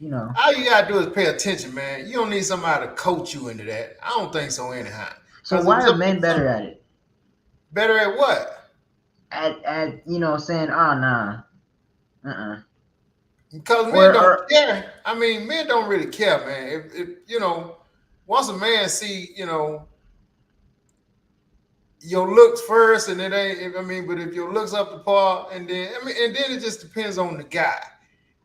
All you gotta do is pay attention, man. You don't need somebody to coach you into that. I don't think so, anyhow. So why are men better at it? Better at what? at saying, oh nah, Because men don't care. I mean, men don't really care, man. If once a man see, your looks first, and it ain't. I mean, but if your looks up to par, and then it just depends on the guy.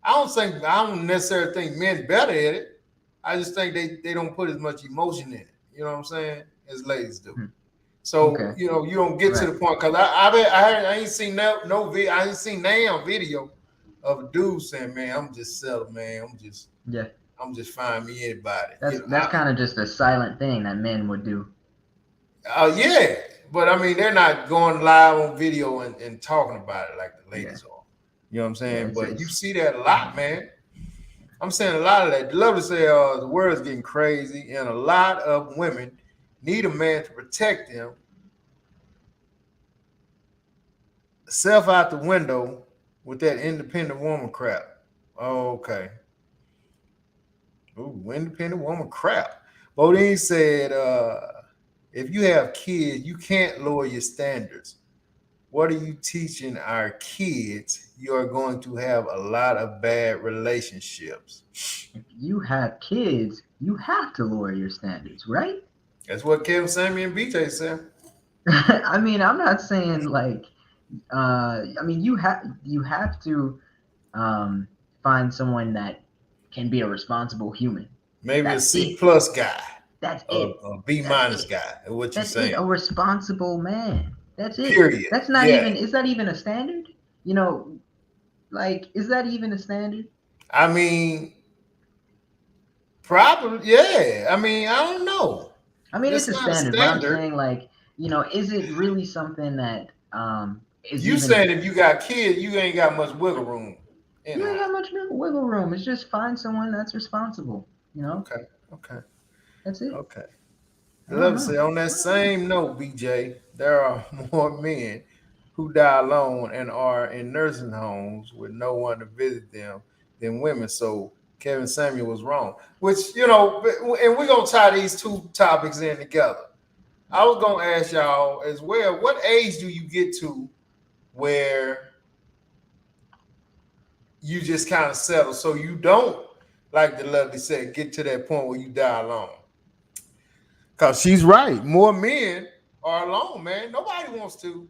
I don't necessarily think men better at it. I just think they don't put as much emotion in it. You know what I'm saying? As ladies do. So you don't get to the point because I ain't seen no video. I ain't seen damn video of a dude saying, "Man, I'm just settled, man. I'm just fine me anybody." That's kind of just a silent thing that men would do. Yeah, but I mean, they're not going live on video and talking about it like the ladies are. You know what I'm saying? But you see that a lot, man. I'm saying a lot of that. Love to say the world's getting crazy, and a lot of women need a man to protect them. Self out the window with that independent woman crap. Okay. Ooh, independent woman crap. Bodine said, if you have kids, you can't lower your standards. What are you teaching our kids? You are going to have a lot of bad relationships. If you have kids, you have to lower your standards, right? That's what Kevin, Sammy, and BJ said. I mean, I'm not saying like, I mean, you have to find someone that can be a responsible human. Maybe a C plus guy. That's it. A B minus guy. What you saying? That's it. A responsible man. That's it. Period. That's not even. Is that even a standard? Like, is that even a standard? I mean, probably. Yeah. I mean, I don't know. I mean, it's a standard, but I'm saying, like, is it really something that is you saying if you got kids, you ain't got much wiggle room. You ain't got much wiggle room. It's just find someone that's responsible. Okay. That's it. Okay. I love to say on that same note, BJ, there are more men who die alone and are in nursing homes with no one to visit them than women. So Kevin Samuel was wrong. Which, and we're gonna tie these two topics in together. I was gonna ask y'all as well, what age do you get to where you just kind of settle so you don't, like the lovely said, get to that point where you die alone? Because she's right. More men are alone, man. Nobody wants to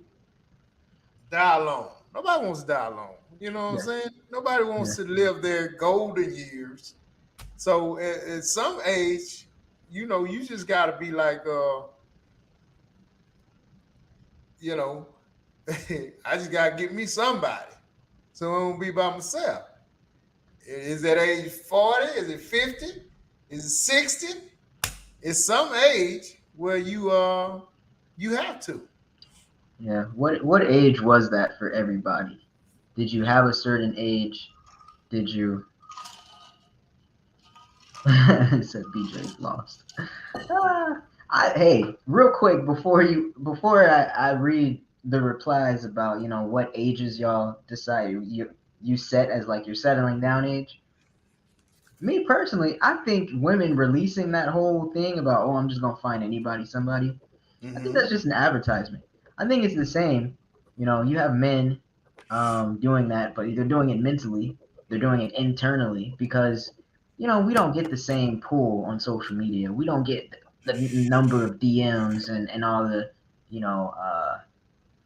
die alone. Nobody wants to die alone. You know what I'm saying? Nobody wants to live their golden years. So at some age, you just got to be like, I just got to get me somebody. So I won't be by myself. Is that age 40? Is it 50? Is it 60? It's some age where you have to. Yeah. What age was that for everybody? Did you have a certain age? Did you? It said BJ's lost. Hey, real quick before I read the replies about what ages y'all decide you set as like your settling down age. Me personally, I think women releasing that whole thing about I'm just gonna find somebody. I think that's just an advertisement. I think it's the same. You have men doing that, but they're doing it mentally. They're doing it internally because we don't get the same pull on social media. We don't get the number of DMs and all the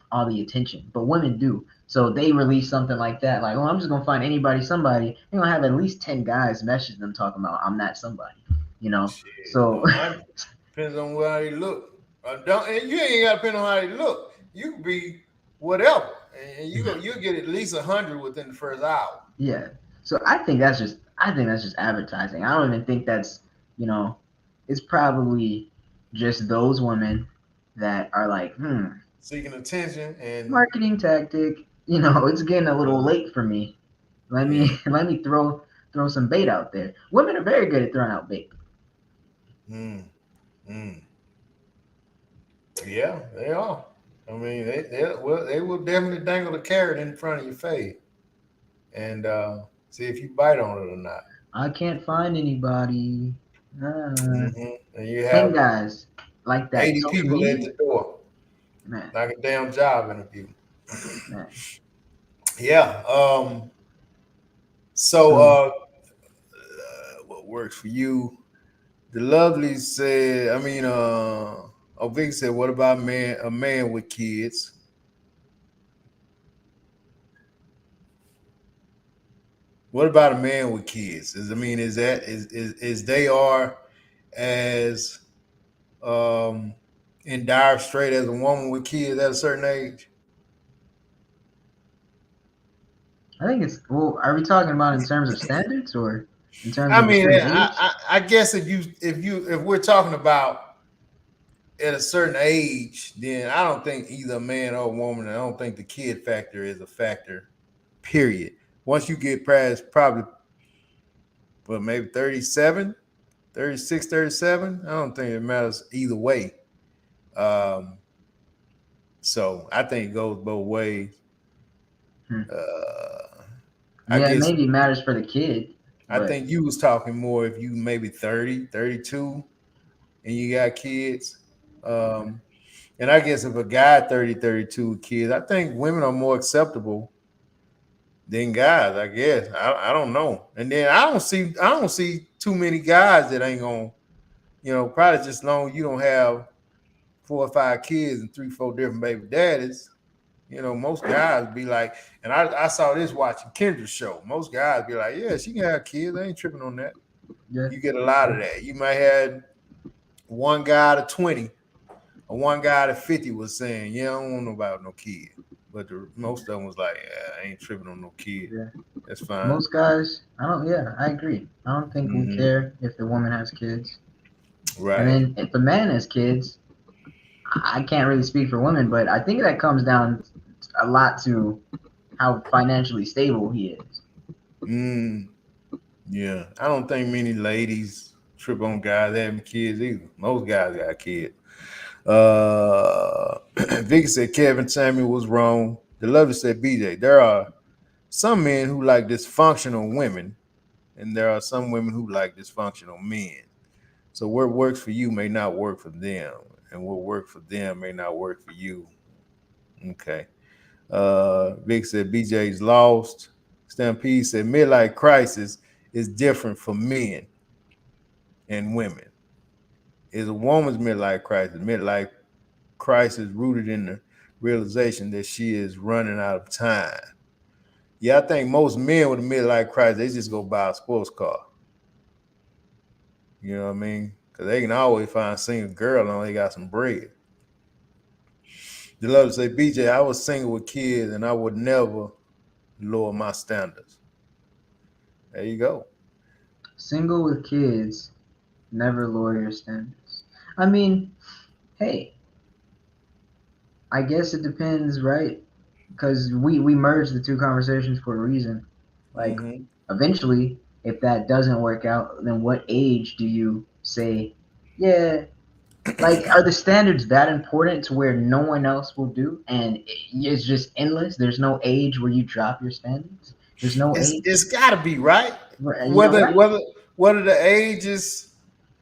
all the attention, but women do. So they release something like that, like, I'm just gonna find somebody. They're gonna have at least 10 guys message them talking about I'm that somebody. Shit, so depends on how they look. And you ain't got to depend on how they look. You can be whatever, and you'll get at least 100 within the first hour. Yeah. So I think that's just advertising. I don't even think that's it's probably just those women that are like seeking attention and marketing tactic. It's getting a little late for me. Let me throw some bait out there. Women are very good at throwing out bait. Yeah, they are. I mean, they will definitely dangle the carrot in front of your face and see if you bite on it or not. I can't find anybody. And you 10 guys like that. 80 people at the door. Man. Like a damn job interview. Man. Yeah. So, So what works for you? The lovely said. I mean, Vic said, "What about a man with kids?" What about a man with kids? Is they are as um in dire strait as a woman with kids at a certain age? I think it's well. Are we talking about in terms of standards or in terms I of a mean, certain age? I guess if we're talking about at a certain age, then I don't think either a man or a woman. I don't think the kid factor is a factor. Period. Once you get past probably, well, maybe 37, 36, 37, I don't think it matters either way. Um, so I think it goes both ways. Hmm. Uh, I Yeah, guess maybe it matters for the kid, I but think you was talking more if you maybe 30, 32, and you got kids. Um, and I guess if a guy 30, 32 with kids, I think women are more acceptable than guys. I guess I don't know. And then I don't see too many guys that ain't gonna, probably just long you don't have 4 or 5 kids and 3, 4 different baby daddies. Most guys be like, and I saw this watching Kendra's show. Most guys be like, yeah, she can have kids. I ain't tripping on that. yeah, You get a lot of that. You might have one guy to 20 or one guy to 50 was saying, yeah, I don't want nobody with no kid. But most of them was like, yeah, I ain't tripping on no kid. yeah. That's fine. Most guys, I don't. Yeah, I agree. I don't think we Mm-hmm. care if the woman has kids, and Right. then if the man has kids, I can't really speak for women, but I think that comes down a lot to how financially stable he is. Mm, yeah. I don't think many ladies trip on guys having kids either. Most guys got kids. Vicky said Kevin Samuel was wrong. The lovely said BJ. There are some men who like dysfunctional women, and there are some women who like dysfunctional men. So what works for you may not work for them, and what works for them may not work for you. Okay. Vic said BJ's lost. Stampede said midlife crisis is different for men and women. Is a woman's midlife crisis. Midlife crisis rooted in the realization that she is running out of time. Yeah, I think most men with a midlife crisis, they just go buy a sports car. You know what I mean? Because they can always find a single girl and they got some bread. The love to say, BJ, I was single with kids and I would never lower my standards. There you go. Single with kids, never lower your standards. I mean, hey, I guess it depends, right? Because we merged the two conversations for a reason. Like, Mm-hmm. eventually, if that doesn't work out, then what age do you say, yeah, like, are the standards that important to where no one else will do, and it's just endless? There's no age where you drop your standards. There's no It's age, got to be right. right? Whether the age is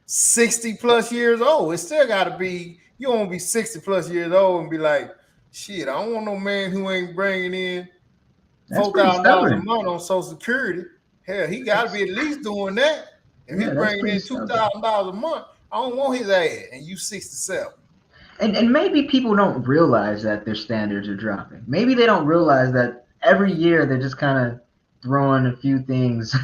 60 plus years old, it still got to be. You don't be 60 plus years old and be like, shit, I don't want no man who ain't bringing in That's pretty $4,000 a stubborn. month on Social Security. Hell, he got to be at least doing that. If Yeah, he's that's bringing pretty in stubborn. $2,000 a month, I don't want his ass. And you 67. And maybe people don't realize that their standards are dropping. Maybe they don't realize that every year they're just kind of throwing a few things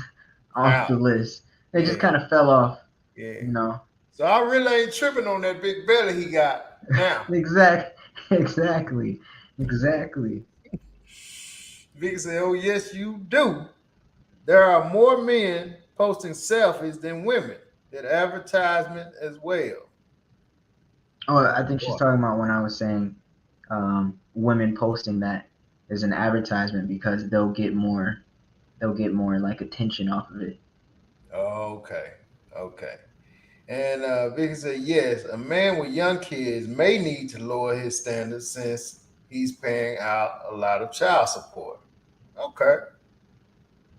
off Out. the list. They just Yeah, kind of fell off, yeah. you know. So I really ain't tripping on that big belly he got now. Exactly, exactly. Vic said, "Oh yes, you do. There are more men posting selfies than women. That advertisement as well." Oh, I think she's Boy. talking about when I was saying women posting that as an advertisement because they'll get more like attention off of it. Okay, okay. And Vicky said, "Yes, a man with young kids may need to lower his standards since he's paying out a lot of child support." Okay,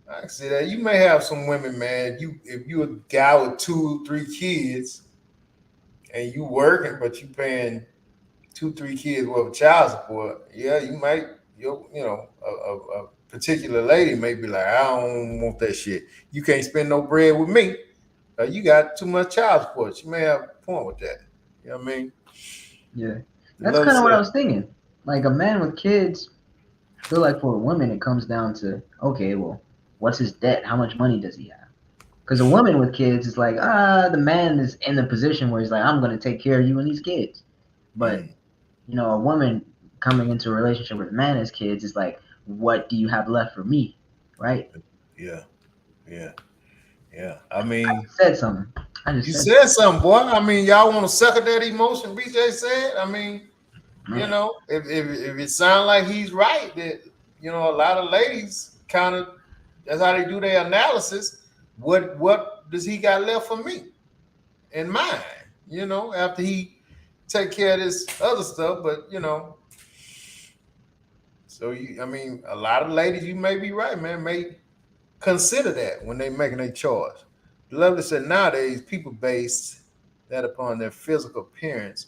I can see that. You may have some women, man. If you a guy with 2, 3 kids and you working, but you paying 2, 3 kids worth of child support, yeah, you might a particular lady may be like, I don't want that shit. You can't spend no bread with me. You got too much child support. You may have a point with that. You know what I mean? Yeah, The that's love kind of what I said, was thinking. Like a man with kids, I feel like for a woman, it comes down to okay, well, what's his debt? How much money does he have? Because a woman with kids is like, the man is in the position where he's like, I'm going to take care of you and these kids. But, a woman coming into a relationship with a man as kids is like, what do you have left for me? Right? yeah, yeah, yeah. I mean, Said something. I you just said said something, boy. I mean, y'all want to sucker that emotion, BJ said. I mean, man. if it sounds like he's right, that a lot of ladies kind of that's how they do their analysis. What does he got left for me and mine? After he take care of this other stuff, but so I mean, a lot of ladies, you may be right, man, may consider that when they making a choice. Lovely said nowadays people base that upon their physical appearance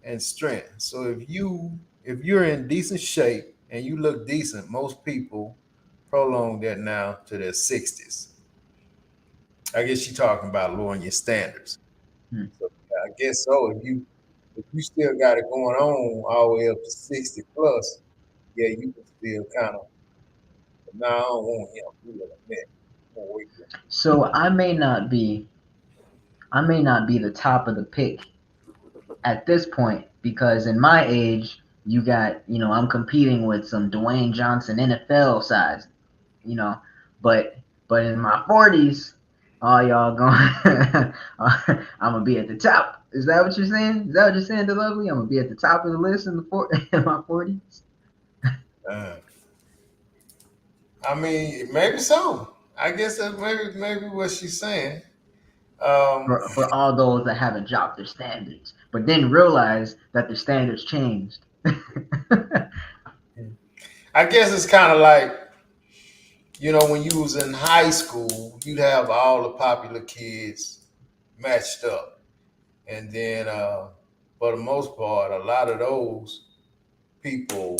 and strength. So if you're in decent shape and you look decent, most people prolong that now to their 60s. I guess you're talking about lowering your standards. Hmm. So I guess so. If you still got it going on all the way up to 60 plus, yeah, you can still kind of. No, I don't want him. You know what I mean? I'm gonna wait for So I may not be the top of the pick at this point because in my age, you got, I'm competing with some Dwayne Johnson NFL size, you know, but in my 40s, all y'all going, I'm gonna be at the top. Is that what you're saying? Is that what you're saying, lovely? I'm gonna be at the top of the list in my 40s. I mean, maybe so. I guess that's maybe what she's saying. For all those that haven't dropped their standards, but then realize that their standards changed. I guess it's kind of like when you was in high school, you'd have all the popular kids matched up, and then for the most part, a lot of those people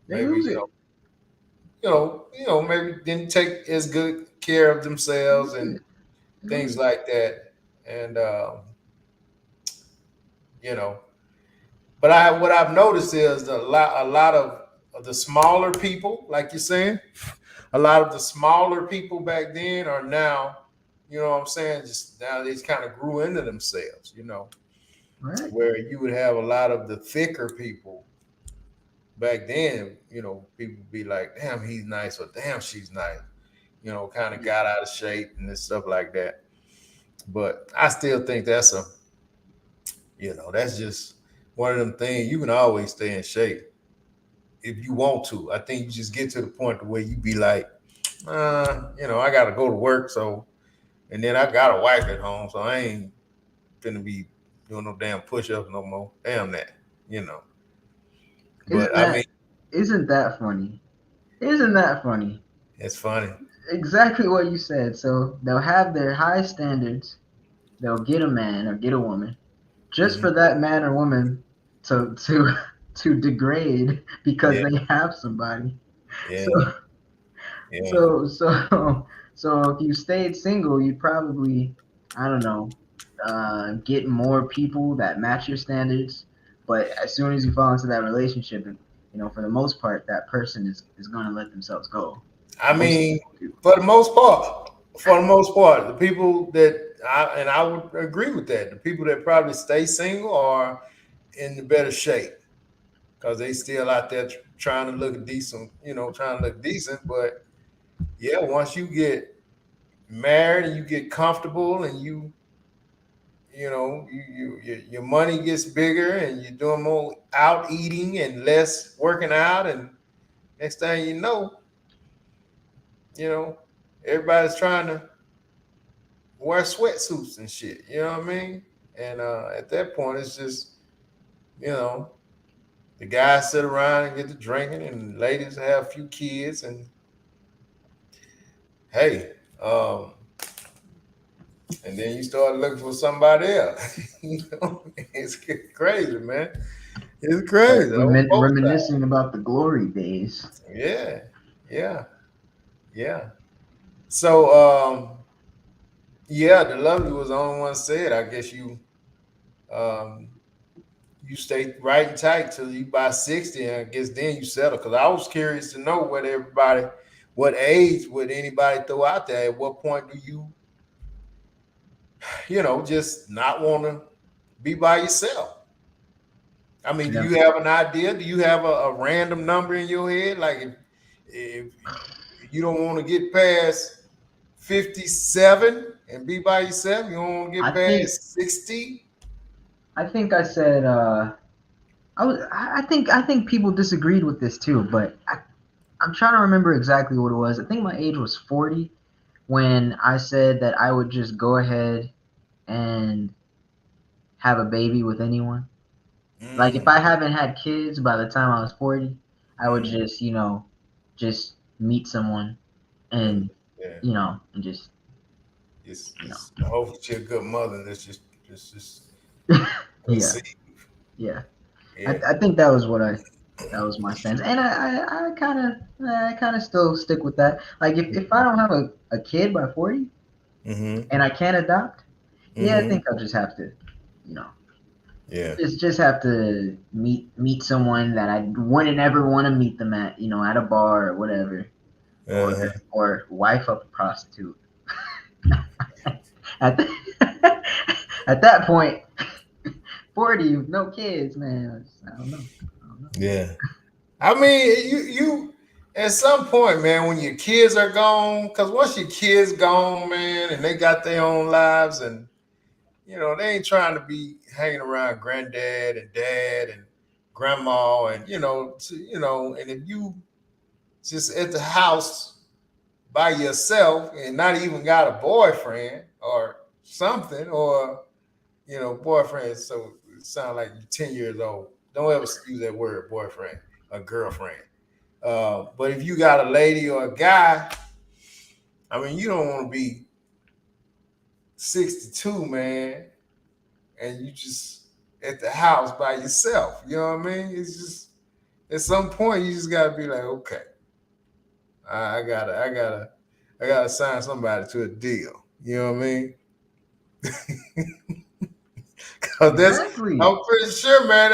They maybe lose it. maybe didn't take as good care of themselves and They lose things it. like that, and you know. But what I've noticed is a lot of the smaller people, like you're saying, a lot of the smaller people back then are now, what I'm saying, just now they just kind of grew into themselves, Right. where you would have a lot of the thicker people back then, people would be like, damn, he's nice, or damn, she's nice, kind of got out of shape and stuff like that. But I still think that's just one of them things. You can always stay in shape if you want to. I think you just get to the point where you be like, I got to go to work, so, and then I got a wife at home, so I ain't gonna be doing no damn push-ups no more. Damn that, you know. Isn't But I mean, that isn't that funny? Isn't that funny? it's funny. Exactly what you said. So they'll have their high standards. They'll get a man or get a woman just Hmm. for that man or woman to to degrade because Yeah, they have somebody. So yeah, yeah. so if you stayed single, you'd probably, I don't know, get more people that match your standards. But as soon as you fall into that relationship, for the most part, that person is going to let themselves go. I Most mean, people for the most part, the people I would agree with that. The people that probably stay single are in the better shape because they still out there trying to look decent, trying to look decent. But yeah, once you get married and you get comfortable and your money gets bigger and you're doing more out eating and less working out, and next thing you know, everybody's trying to wear sweatsuits and shit. You know what I mean? And at that point, it's just you know the guys sit around and get to drinking, and ladies have a few kids, and hey, and then you start looking for somebody else. It's crazy, man. It's crazy. Reminiscing about the glory days. Yeah. So, the lovely was the only one said. I guess um, you stay right and tight till you by 60, and I guess then you settle. Because I was curious to know what age would anybody throw out there? At what point do just not want to be by yourself? I mean, do you have an idea? Do you have a random number in your head? Like if you don't want to get past 57 and be by yourself, you don't want to get past 60? I think I said I think people disagreed with this too, but I'm trying to remember exactly what it was. I think my age was 40 when I said that I would just go ahead and have a baby with anyone. Like if I haven't had kids by the time I was 40, I would just, just meet someone and and just hopefully you're a good mother. Let's just yeah. I think that was my stance, and I kind of still stick with that. Like if I don't have a kid by 40 and I can't adopt, I think I'll just have to, just have to meet someone that I wouldn't ever want to meet them at, at a bar or whatever, or wife up a prostitute. at at that point, 40, no kids, man. I don't know. Yeah. I mean, you at some point, man, when your kids are gone, because once your kids gone, man, and they got their own lives, and they ain't trying to be hanging around granddad and dad and grandma, and and if you just at the house by yourself and not even got a boyfriend or something, or boyfriend, so it sounds like you're 10 years old. Don't ever use that word, boyfriend or girlfriend. But if you got a lady or a guy, I mean, you don't want to be 62, man, and you just at the house by yourself. You know what I mean? It's just at some point you just gotta be like, okay, I gotta sign somebody to a deal. You know what I mean? Exactly. I'm pretty sure, man.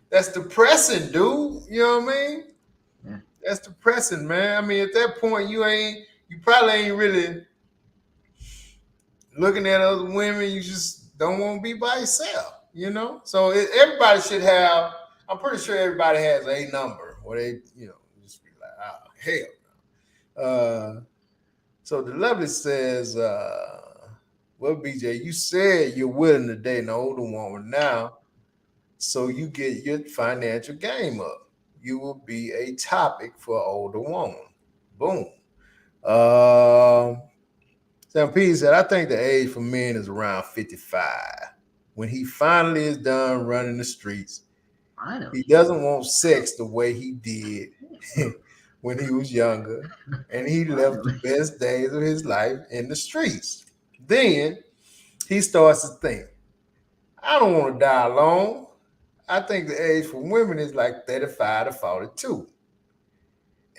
That's depressing, dude. You know what I mean? Yeah. That's depressing, man. I mean, at that point, you probably ain't really looking at other women. You just don't want to be by yourself, So everybody should have. I'm pretty sure everybody has a number where they, just be like, hell. So the lovely says, well, BJ, you said you're willing to date an older woman now, so you get your financial game up. You will be a topic for an older woman. Boom. Sam P said, I think the age for men is around 55. When he finally is done running the streets, he doesn't want sex the way he did when he was younger, and he left the best days of his life in the streets. Then he starts to think, I don't want to die alone. I think the age for women is like 35 to 42.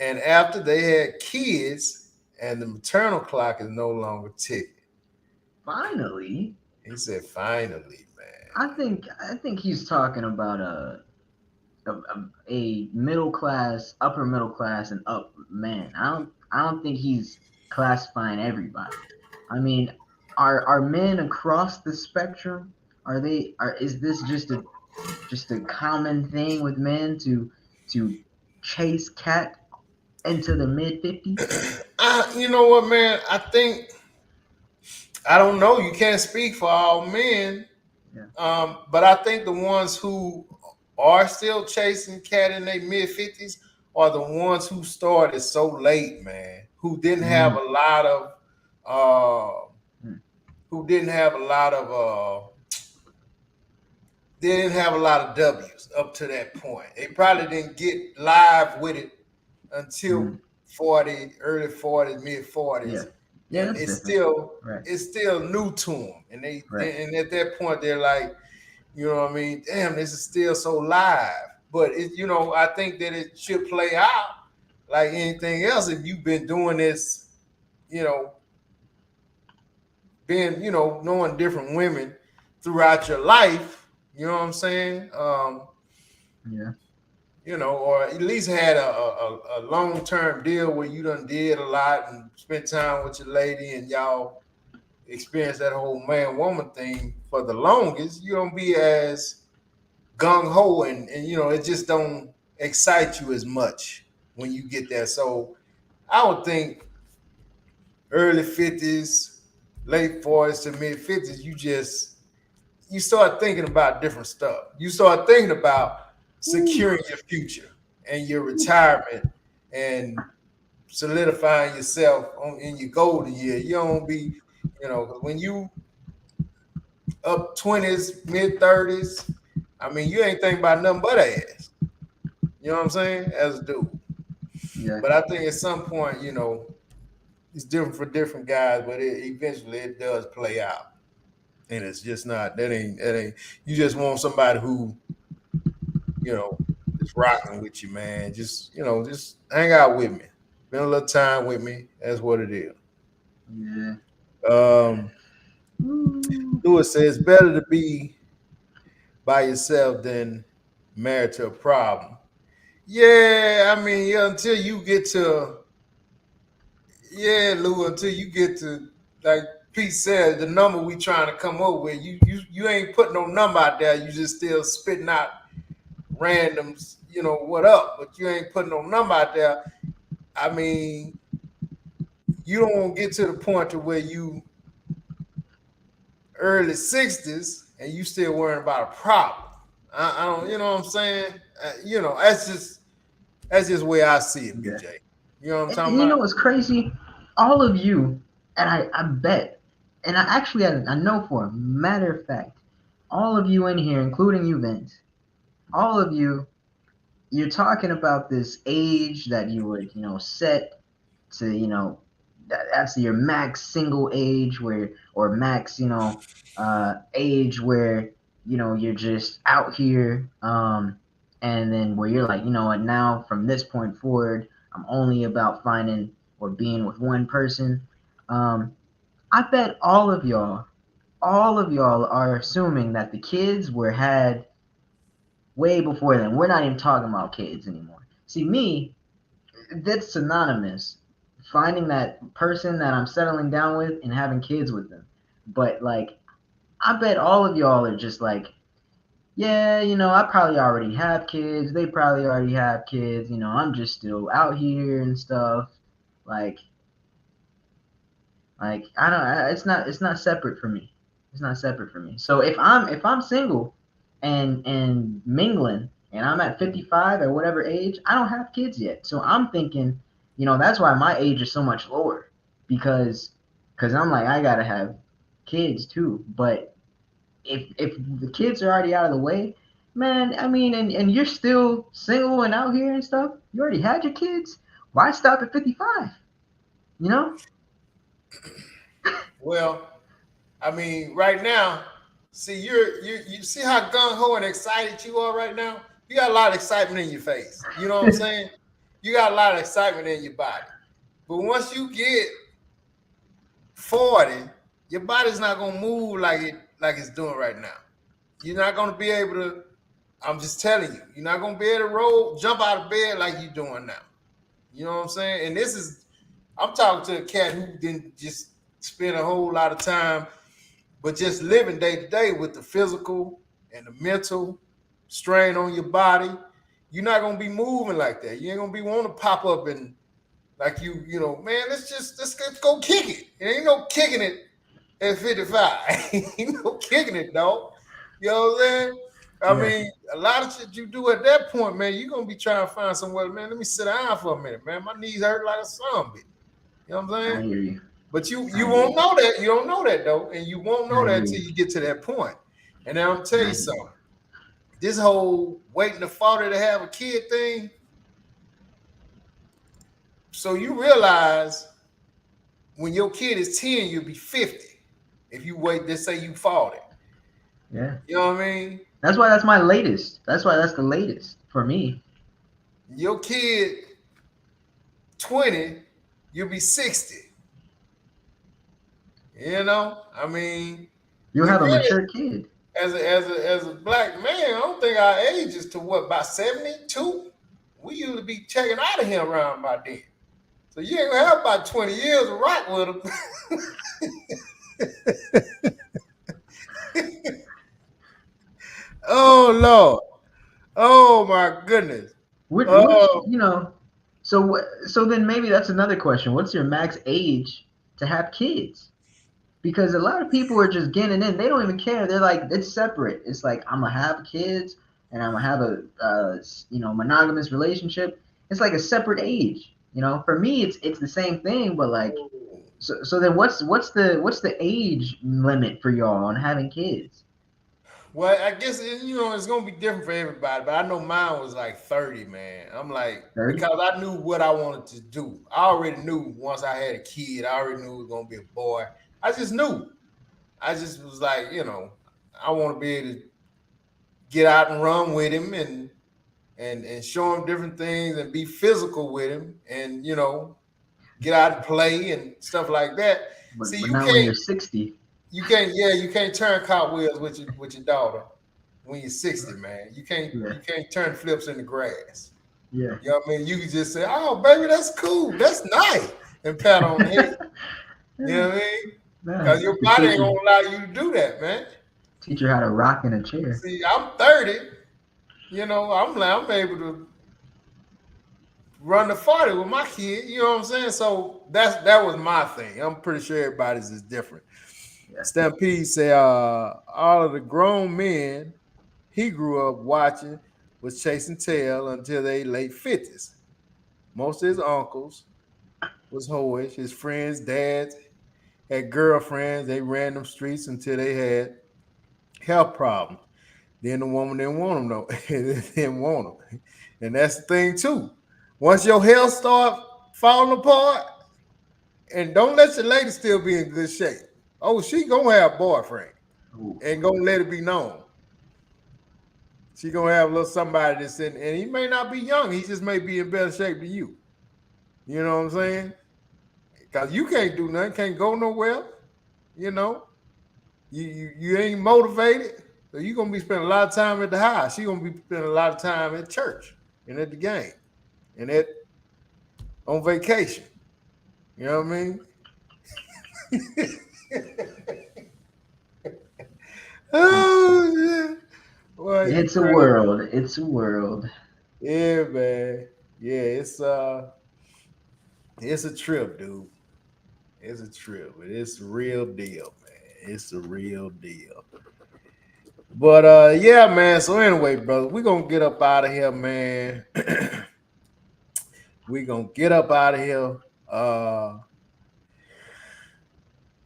And after they had kids and the maternal clock is no longer ticking. Finally? He said, finally, man. I think he's talking about a middle class, upper middle class, and up man. I don't think he's classifying everybody. I mean, are men across the spectrum? Is this just a common thing with men to chase cat into the mid 50s? You know what, man? I don't know. You can't speak for all men. Yeah. But I think the ones who are still chasing cat in their mid 50s are the ones who started so late, man. Who didn't have a lot of they didn't have a lot of W's up to that point. They probably didn't get live with it until 40, early 40s, mid 40s. Yeah, and it's still new to them. And and at that point they're like, You know what I mean? Damn, this is still so live. But I think that it should play out like anything else. If you've been doing this, being, knowing different women throughout your life, you know what I'm saying? Yeah. Or at least had a long-term deal where you done did a lot and spent time with your lady and y'all experience that whole man-woman thing for the longest, you don't be as gung-ho and it just don't excite you as much when you get there. So I would think early 50s, late 40s to mid 50s, you start thinking about different stuff. You start thinking about securing your future and your retirement and solidifying yourself in your golden year. You don't be, when you up 20s, mid 30s, I mean, you ain't thinking about nothing but ass. You know what I'm saying? As a dude. Yeah. But I think at some point, it's different for different guys, but eventually it does play out. And it's just not, that ain't, you just want somebody who, is rocking with you, man. Just hang out with me. Spend a little time with me. That's what it is. Yeah. Lewis says, better to be by yourself than married to a problem. Yeah, I mean, until you get to, Lou, until you get to, like Pete said, the number we trying to come up with, you ain't putting no number out there. You just still spitting out randoms, what up, but you ain't putting no number out there. I mean, you don't get to the point to where you early 60s and you still worrying about a problem. I don't, you know what I'm saying? That's just the way I see it, Yeah. BJ. You know what I'm talking And you know about? what's crazy? All of you, and I bet, and I know for a matter of fact, all of you in here, including you, Vince, all of you, you're talking about this age that you would, set to, that's your max single age where, or max, age where, you're just out here, and then where you're like, you know what, now from this point forward, I'm only about finding or being with one person. Um, I bet all of y'all are assuming that the kids were had way before then. We're not even talking about kids anymore. See, me, that's synonymous. Finding that person that I'm settling down with and having kids with them. But like, I bet all of y'all are just like, yeah, I probably already have kids. They probably already have kids. I'm just still out here and stuff. Like, I don't. It's not separate for me. It's not separate for me. So if I'm single, and mingling, and I'm at 55 at whatever age, I don't have kids yet. So I'm thinking, that's why my age is so much lower, because I'm like, I gotta have kids too. But if the kids are already out of the way, man, I mean, and you're still single and out here and stuff, you already had your kids. Why stop at 55? You know? Well, I mean, right now, see, you see how gung ho and excited you are right now. You got a lot of excitement in your face. You know what I'm saying? You got a lot of excitement in your body. But once you get 40, your body's not gonna move like it's doing right now. You're not gonna be able to. I'm just telling you, you're not gonna be able to jump out of bed like you're doing now. You know what I'm saying? And I'm talking to a cat who didn't just spend a whole lot of time, but just living day to day with the physical and the mental strain on your body. You're not gonna be moving like that. You ain't gonna be wanting to pop up and like man, let's go kick it. It ain't no kicking it at 55. Ain't no kicking it, dog. You know what I'm saying? I mean, a lot of shit you do at that point, man, you're gonna be trying to find somewhere, man. Let me sit down for a minute, man. My knees hurt like a zombie. You know what I'm saying? I hear you. But you won't know that. You don't know that though, and you won't know that until you get to that point. And then I'll tell you something. This whole waiting to 40 to have a kid thing. So you realize when your kid is 10, you'll be 50. If you wait, let's say you 40. Yeah. You know what I mean? That's why that's my latest. That's why that's the latest for me. Your kid, 20, you'll be 60. You know, I mean, You'll we have a really, mature kid. as a black man, I don't think our age is to what, about 72? We usually be checking out of here around by then. So you ain't gonna have about 20 years to rock with them. Oh Lord. Oh my goodness. Which Oh, so then maybe that's another question. What's your max age to have kids? Because a lot of people are just getting in. They don't even care. They're like, it's separate. It's like, I'm gonna have kids and I'm gonna have a monogamous relationship. It's like a separate age. For me, it's the same thing, but like, so then what's the age limit for y'all on having kids? well, I guess it's gonna be different for everybody, but I know mine was like 30, man. I'm like, 30? because I knew what I wanted to do. I already knew once I had a kid, I already knew it was gonna be a boy. I just knew. I just was like, I want to be able to get out and run with him and show him different things and be physical with him and get out and play and stuff like that. See, But not when you're 60. you can't turn cartwheels with your daughter when you're 60, man. You Yeah. can't turn flips in the grass. Yeah. You know what I mean? You can just say, "Oh, baby, that's cool, that's nice," and pat on the head. You know what I mean? Because your To body teach ain't her, gonna allow you to do that, man. teach her how to rock in a chair. See, I'm 30. I'm able to run the 40 with my kid. You know what I'm saying? So that was my thing. I'm pretty sure everybody's is different. Yeah. Stampede say all of the grown men he grew up watching was chasing tail until they late 50s. Most of his uncles was hoish. His friends' dads had girlfriends. They ran them streets until they had health problems. Then the woman didn't want them though. Didn't want them. And that's the thing too. Once your health start falling apart, and don't let your lady still be in good shape. Oh, she gonna have a boyfriend Ooh. and gonna let it be known. She gonna have a little somebody that's in, and he may not be young. He just may be in better shape than you. You know what I'm saying? Because you can't do nothing, can't go nowhere. You know, you ain't motivated, so you gonna be spending a lot of time at the house. She gonna be spending a lot of time at church and at the game and on vacation. You know what I mean? Oh shit! Boy, you It's a crazy? world. It's a world. Yeah, man. Yeah, it's a trip, dude. It's a trip, but it's a real deal, man. It's a real deal. But yeah, man. So anyway, brother, we're gonna get up out of here, man. We're gonna get up out of here.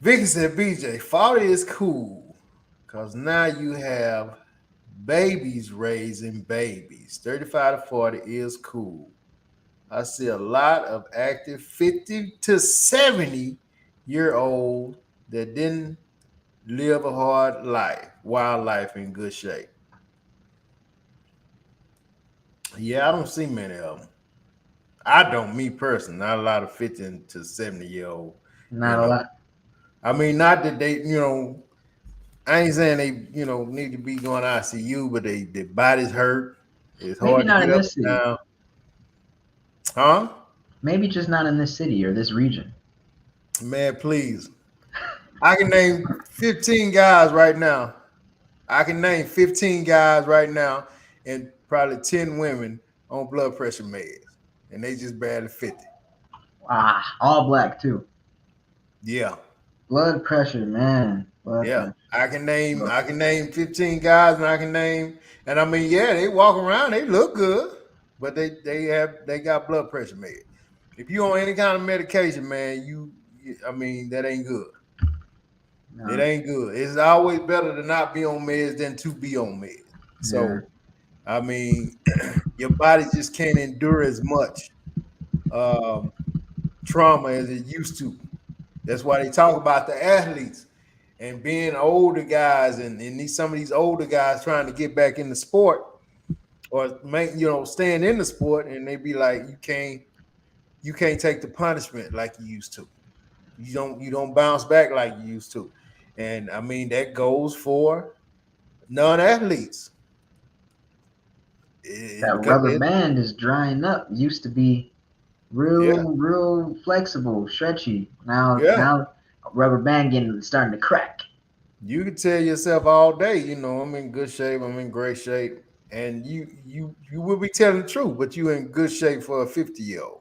Vicky said, BJ, 40 is cool. Cause now you have babies raising babies. 35 to 40 is cool. I see a lot of active 50 to 70-year-old that didn't live a hard life, wild life in good shape. Yeah, I don't see many of them. I don't, me personally, not a lot of 50 to 70-year-old, you Not a know. lot. I mean, not that they, I ain't saying they, need to be going ICU, but their bodies hurt. It's Maybe hard to not get in up this and city. down. Huh? Maybe just not in this city or this region. Man, please. I can name 15 guys right now. I can name 15 guys right now and probably 10 women on blood pressure meds. And they just barely 50. All black too. Yeah. Blood pressure, man. Blood Yeah. pressure. I can name 15 guys and I mean, yeah, they walk around, they look good, but they got blood pressure meds. If you on any kind of medication, man, I mean, that ain't good. It No. ain't good. It's always better to not be on meds than to be on meds. Yeah. So, I mean, your body just can't endure as much trauma as it used to. That's why they talk about the athletes. and being older guys and some of these older guys trying to get back in the sport or staying in the sport, and they be like, you can't take the punishment like you used to. You don't bounce back like you used to. And I mean that goes for non-athletes. That rubber band is drying up. Used to be real flexible, stretchy. Now rubber band starting to crack. You can tell yourself all day, I'm in good shape, I'm in great shape, and you will be telling the truth, but you in good shape for a 50-year-old.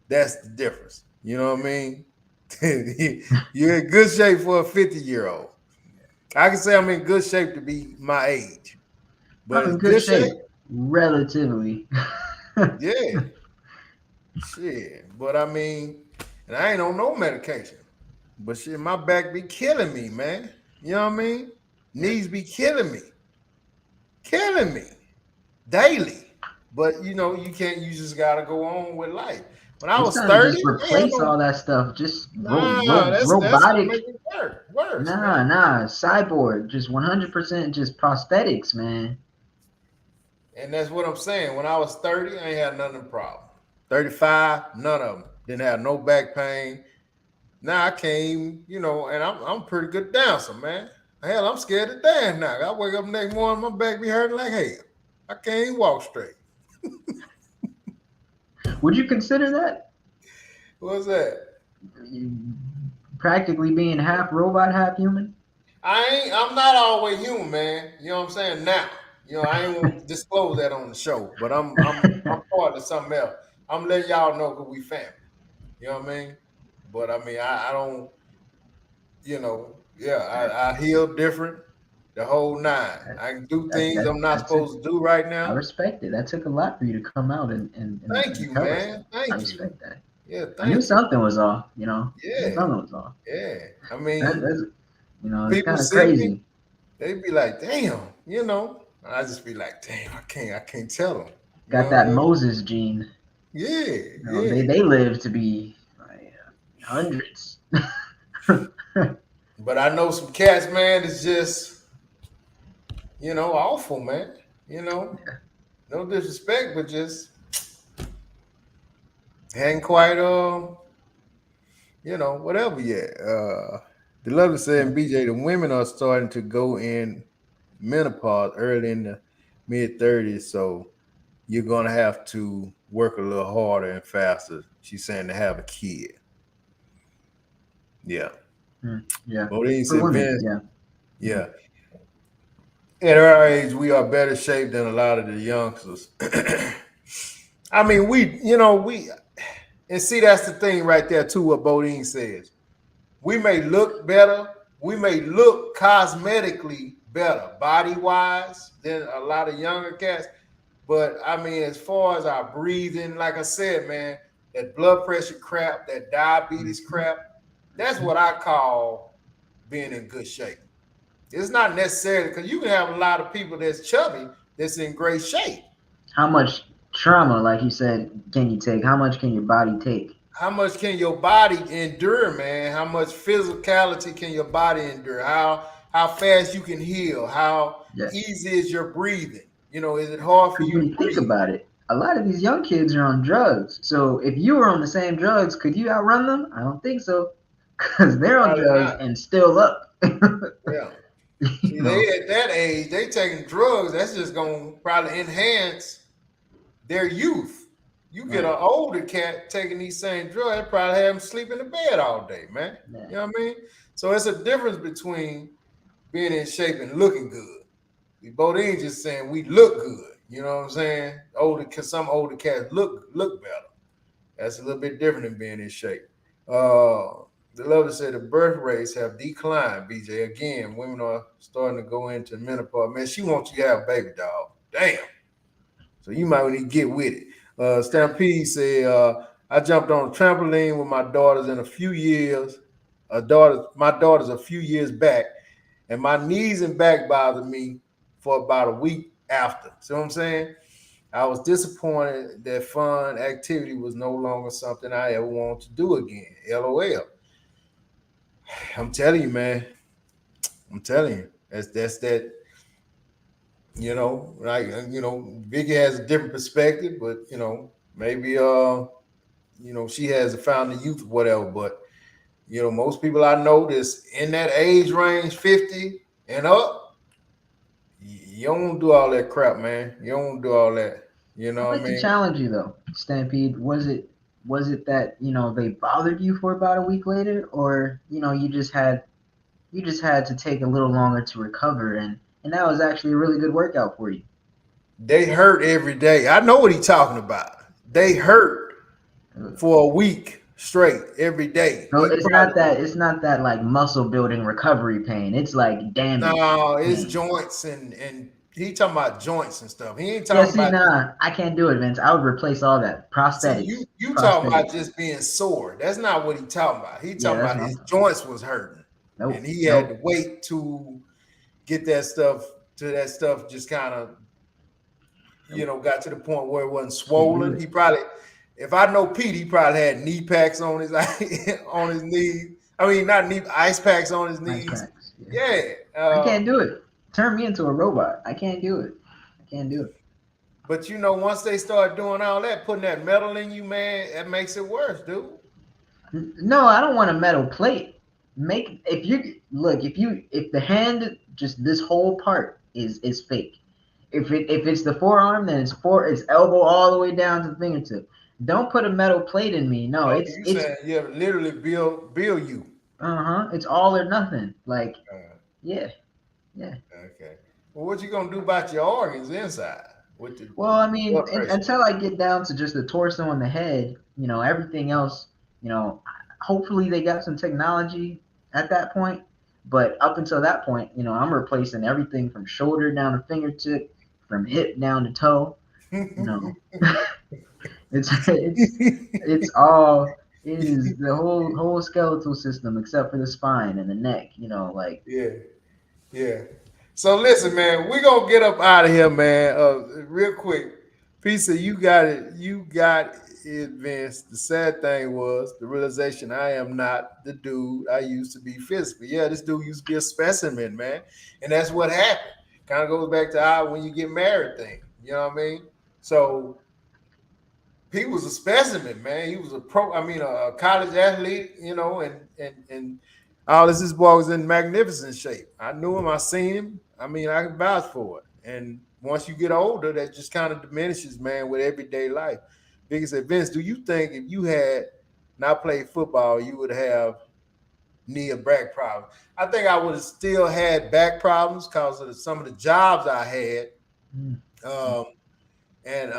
That's the difference. You know what I mean? You're in good shape for a 50-year-old. I can say I'm in good shape to be my age, but I'm in good shape, relatively. Yeah. Shit. But I mean, and I ain't on no medication. But shit, my back be killing me, man. You know what I mean? Knees be killing me. Killing me daily. But you just gotta go on with life. When I It's was time to 30, just replace all that stuff. Just that's robotic. make it worse. Nah, cyborg. Just 100% just prosthetics, man. And that's what I'm saying. When I was 30, I ain't had none of the problem. 35, none of them. Didn't have no back pain. Now I came, and I'm a pretty good dancer, man. Hell, I'm scared to dance now. I wake up next morning, my back be hurting like hell. I can't even walk straight. Would you consider that? What's that? Practically being half robot, half human? I'm not always human, man. You know what I'm saying? Now. I ain't gonna disclose that on the show, but I'm part of something else. I'm letting y'all know because we family. You know what I mean? But I mean, I don't, I heal different. The whole nine. I can do things I'm not supposed to do right now. I respect it. That took a lot for you to come out and thank you, tell man. us. Thank you. I respect that. Yeah, I knew something was off. Yeah, something was off. Yeah, I mean, it's kind of crazy. Me, they be like, "Damn," I just be like, "Damn, I can't tell them." Got that Moses gene. Yeah, They live to be like, hundreds. But I know some cats, man. It's just, awful, man. No disrespect, but just hadn't quite, whatever yet. The Lovely said, BJ, the women are starting to go in menopause early in the mid-30s, so you're going to have to work a little harder and faster. She's saying to have a kid. Yeah. Yeah. Bodine For said, women, Vince, yeah. At our age, we are better shape than a lot of the youngsters. I mean, and see, that's the thing right there, too, what Bodine says. We may look better. We may look cosmetically better, body-wise, than a lot of younger cats. But, I mean, as far as our breathing, like I said, man, that blood pressure crap, that diabetes crap, that's what I call being in good shape. It's not necessarily because you can have a lot of people that's chubby that's in great shape. How much trauma, like you said, can you take? How much can your body take? How much can your body endure, man? How much physicality can your body endure? How fast you can heal? How easy is your breathing? Is it hard for you when to you breathe? Think about it. A lot of these young kids are on drugs. So if you were on the same drugs, could you outrun them? I don't think so. Because they're on drugs and still up. Yeah. See, they at that age, they taking drugs. That's just going to probably enhance their youth. You get an older cat taking these same drugs, they probably have him sleep in the bed all day, man. You know what I mean? So it's a difference between being in shape and looking good. We both ain't just saying we look good. You know what I'm saying? Some older cats look better. That's a little bit different than being in shape. The Lover said the birth rates have declined, BJ. Again, women are starting to go into menopause. Man, she wants you to have a baby, dog. Damn. So you might need to get with it. Stampede said, I jumped on a trampoline with my daughters in a few years. My daughter's a few years back, and my knees and back bothered me for about a week after. See what I'm saying? I was disappointed that fun activity was no longer something I ever wanted to do again. LOL. I'm telling you, man, I'm telling you, that's that. Like Vicky has a different perspective, but maybe she has found the youth or whatever. But most people I know that's in that age range, 50 and up, you don't do all that crap, man. You don't do all that. You know I'd what I like to mean? challenge you though, Stampede. Was it that they bothered you for about a week later, or you just had to take a little longer to recover, and that was actually a really good workout for you. They hurt every day. I know what he's talking about. They hurt for a week straight every day. So He it's probably not that like muscle building recovery pain. It's like damage no, it's pain. joints and he talking about joints and stuff. He ain't Yeah, talking see, about nah, I can't do it, Vince. I would replace all that. see you Prosthetics. you talking about Prosthetics. just being sore. That's not what he talking about. He Yeah, talking that's about what I'm his talking joints was hurting about. and Nope. he had to Nope. wait to get that stuff just kind of Nope. got to the point where it wasn't Can't do swollen. it. He probably, if I know Pete, he probably had knee packs on his on his knees. I mean, not knee ice packs on his Ice knees. packs. Yeah. Yeah, I can't do it. Turn me into a robot. I can't do it. I can't do it. but once they start doing all that, putting that metal in you, man, that makes it worse, dude. No, I don't want a metal plate. Make if you look if the hand just this whole part is fake. If it's the forearm, then it's elbow all the way down to the fingertip. Don't put a metal plate in me. No, Oh, it's you it's saying yeah, literally build you. it's all or nothing. Like Uh, yeah, yeah. okay. Well, what you gonna do about your organs inside with the Well, I mean, blood pressure? until I get down to just the torso and the head, everything else, hopefully they got some technology at that point. But up until that point, I'm replacing everything from shoulder down to fingertip, from hip down to toe. You know, it's all it is the whole skeletal system except for the spine and the neck. Like Yeah. Yeah. So listen, man, we're gonna get up out of here, man. Real quick. Pizza, you got it. You got it, Vince. The sad thing was the realization I am not the dude I used to be physically. Yeah, this dude used to be a specimen, man. And that's what happened. Kind of goes back to how when you get married thing. You know what I mean? So he was a specimen, man. He was a college athlete, and all this boy was in magnificent shape. I knew him, I seen him. I mean, I can vouch for it. And once you get older, that just kind of diminishes, man, with everyday life. Biggie said, Vince, do you think if you had not played football, you would have knee or back problems? I think I would have still had back problems because of some of the jobs I had. mm, Um, and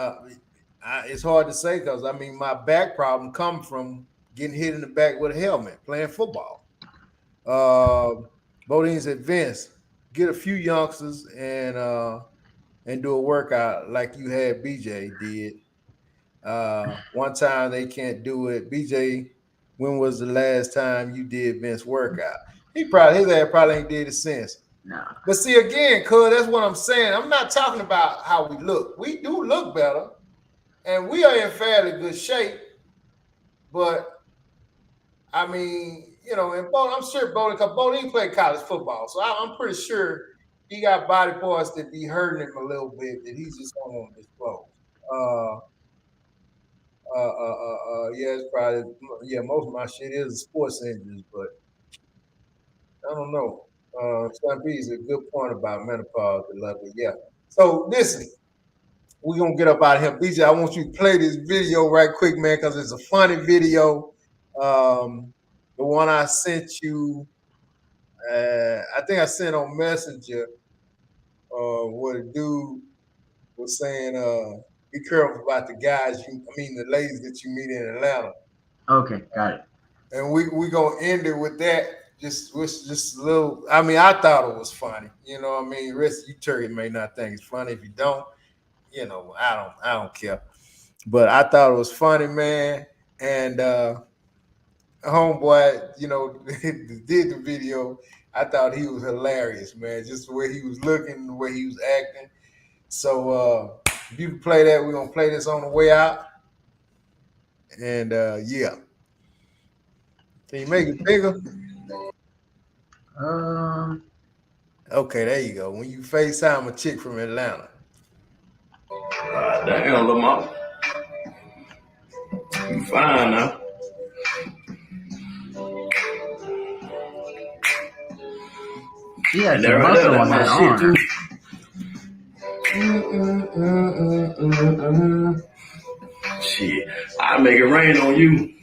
it's hard to say because my back problem come from getting hit in the back with a helmet playing football. Bodine said, Vince, get a few youngsters and do a workout like you had BJ did. One time they can't do it. BJ, when was the last time you did Vince workout? His ass probably ain't did it since. nah. But see again, cuz that's what I'm saying. I'm not talking about how we look. We do look better and we are in fairly good shape. But I mean, and I'm sure Bowling played college football, so I'm pretty sure he got body parts that be hurting him a little bit that he's just don't want to disclose. Uh, yeah, it's probably most of my shit is sports injuries, but I don't know. Stampede is a good point about menopause, beloved. Yeah. So listen, we're gonna get up out of here. BJ, I want you to play this video right quick, man, because it's a funny video. The one I sent you, I think I sent on Messenger, where the dude was saying, be careful about the ladies that you meet in Atlanta. Okay, got it. And we gonna end it with that. Just a little. I thought it was funny. You know what I mean? The rest of you turkey may not think it's funny. If you don't, I don't care. But I thought it was funny, man. And homeboy, did the video. I thought he was hilarious, man. Just the way he was looking, the way he was acting. So if you can play that, we're gonna play this on the way out. And yeah. Can you make it bigger? Um, Okay, there you go. When you FaceTime a chick from Atlanta. Damn, little mama. You fine now. She had some muscle on that arm. Shit, I'll make it rain on you.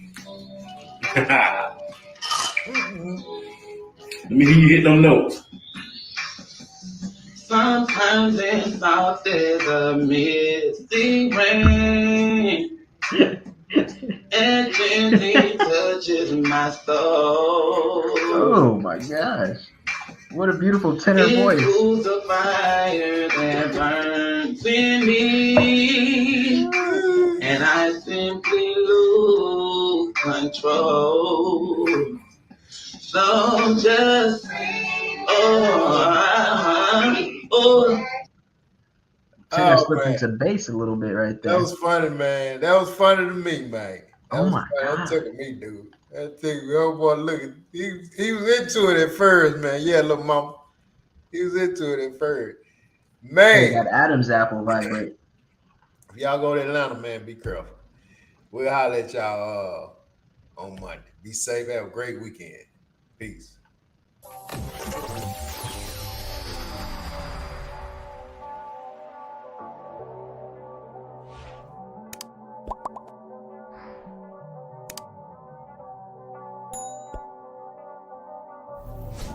Let me hear you hit them notes. Sometimes in thoughts there's a misty rain. And gently touches my soul. Oh my gosh. What a beautiful tenor voice. It cools the fire that burns in me. And I simply lose control. So just, Tenor slipped into bass a little bit right there. That was funny, man. That was funny to me, man. That was my funny. God. That took me, dude. That took me. Oh boy, look, he was into it at first, man. Yeah, little mama. He was into it at first. Man. Hey, that Adam's apple vibrate. If y'all go to Atlanta, man, be careful. We'll holler at y'all on Monday. Be safe. Have a great weekend. Peace.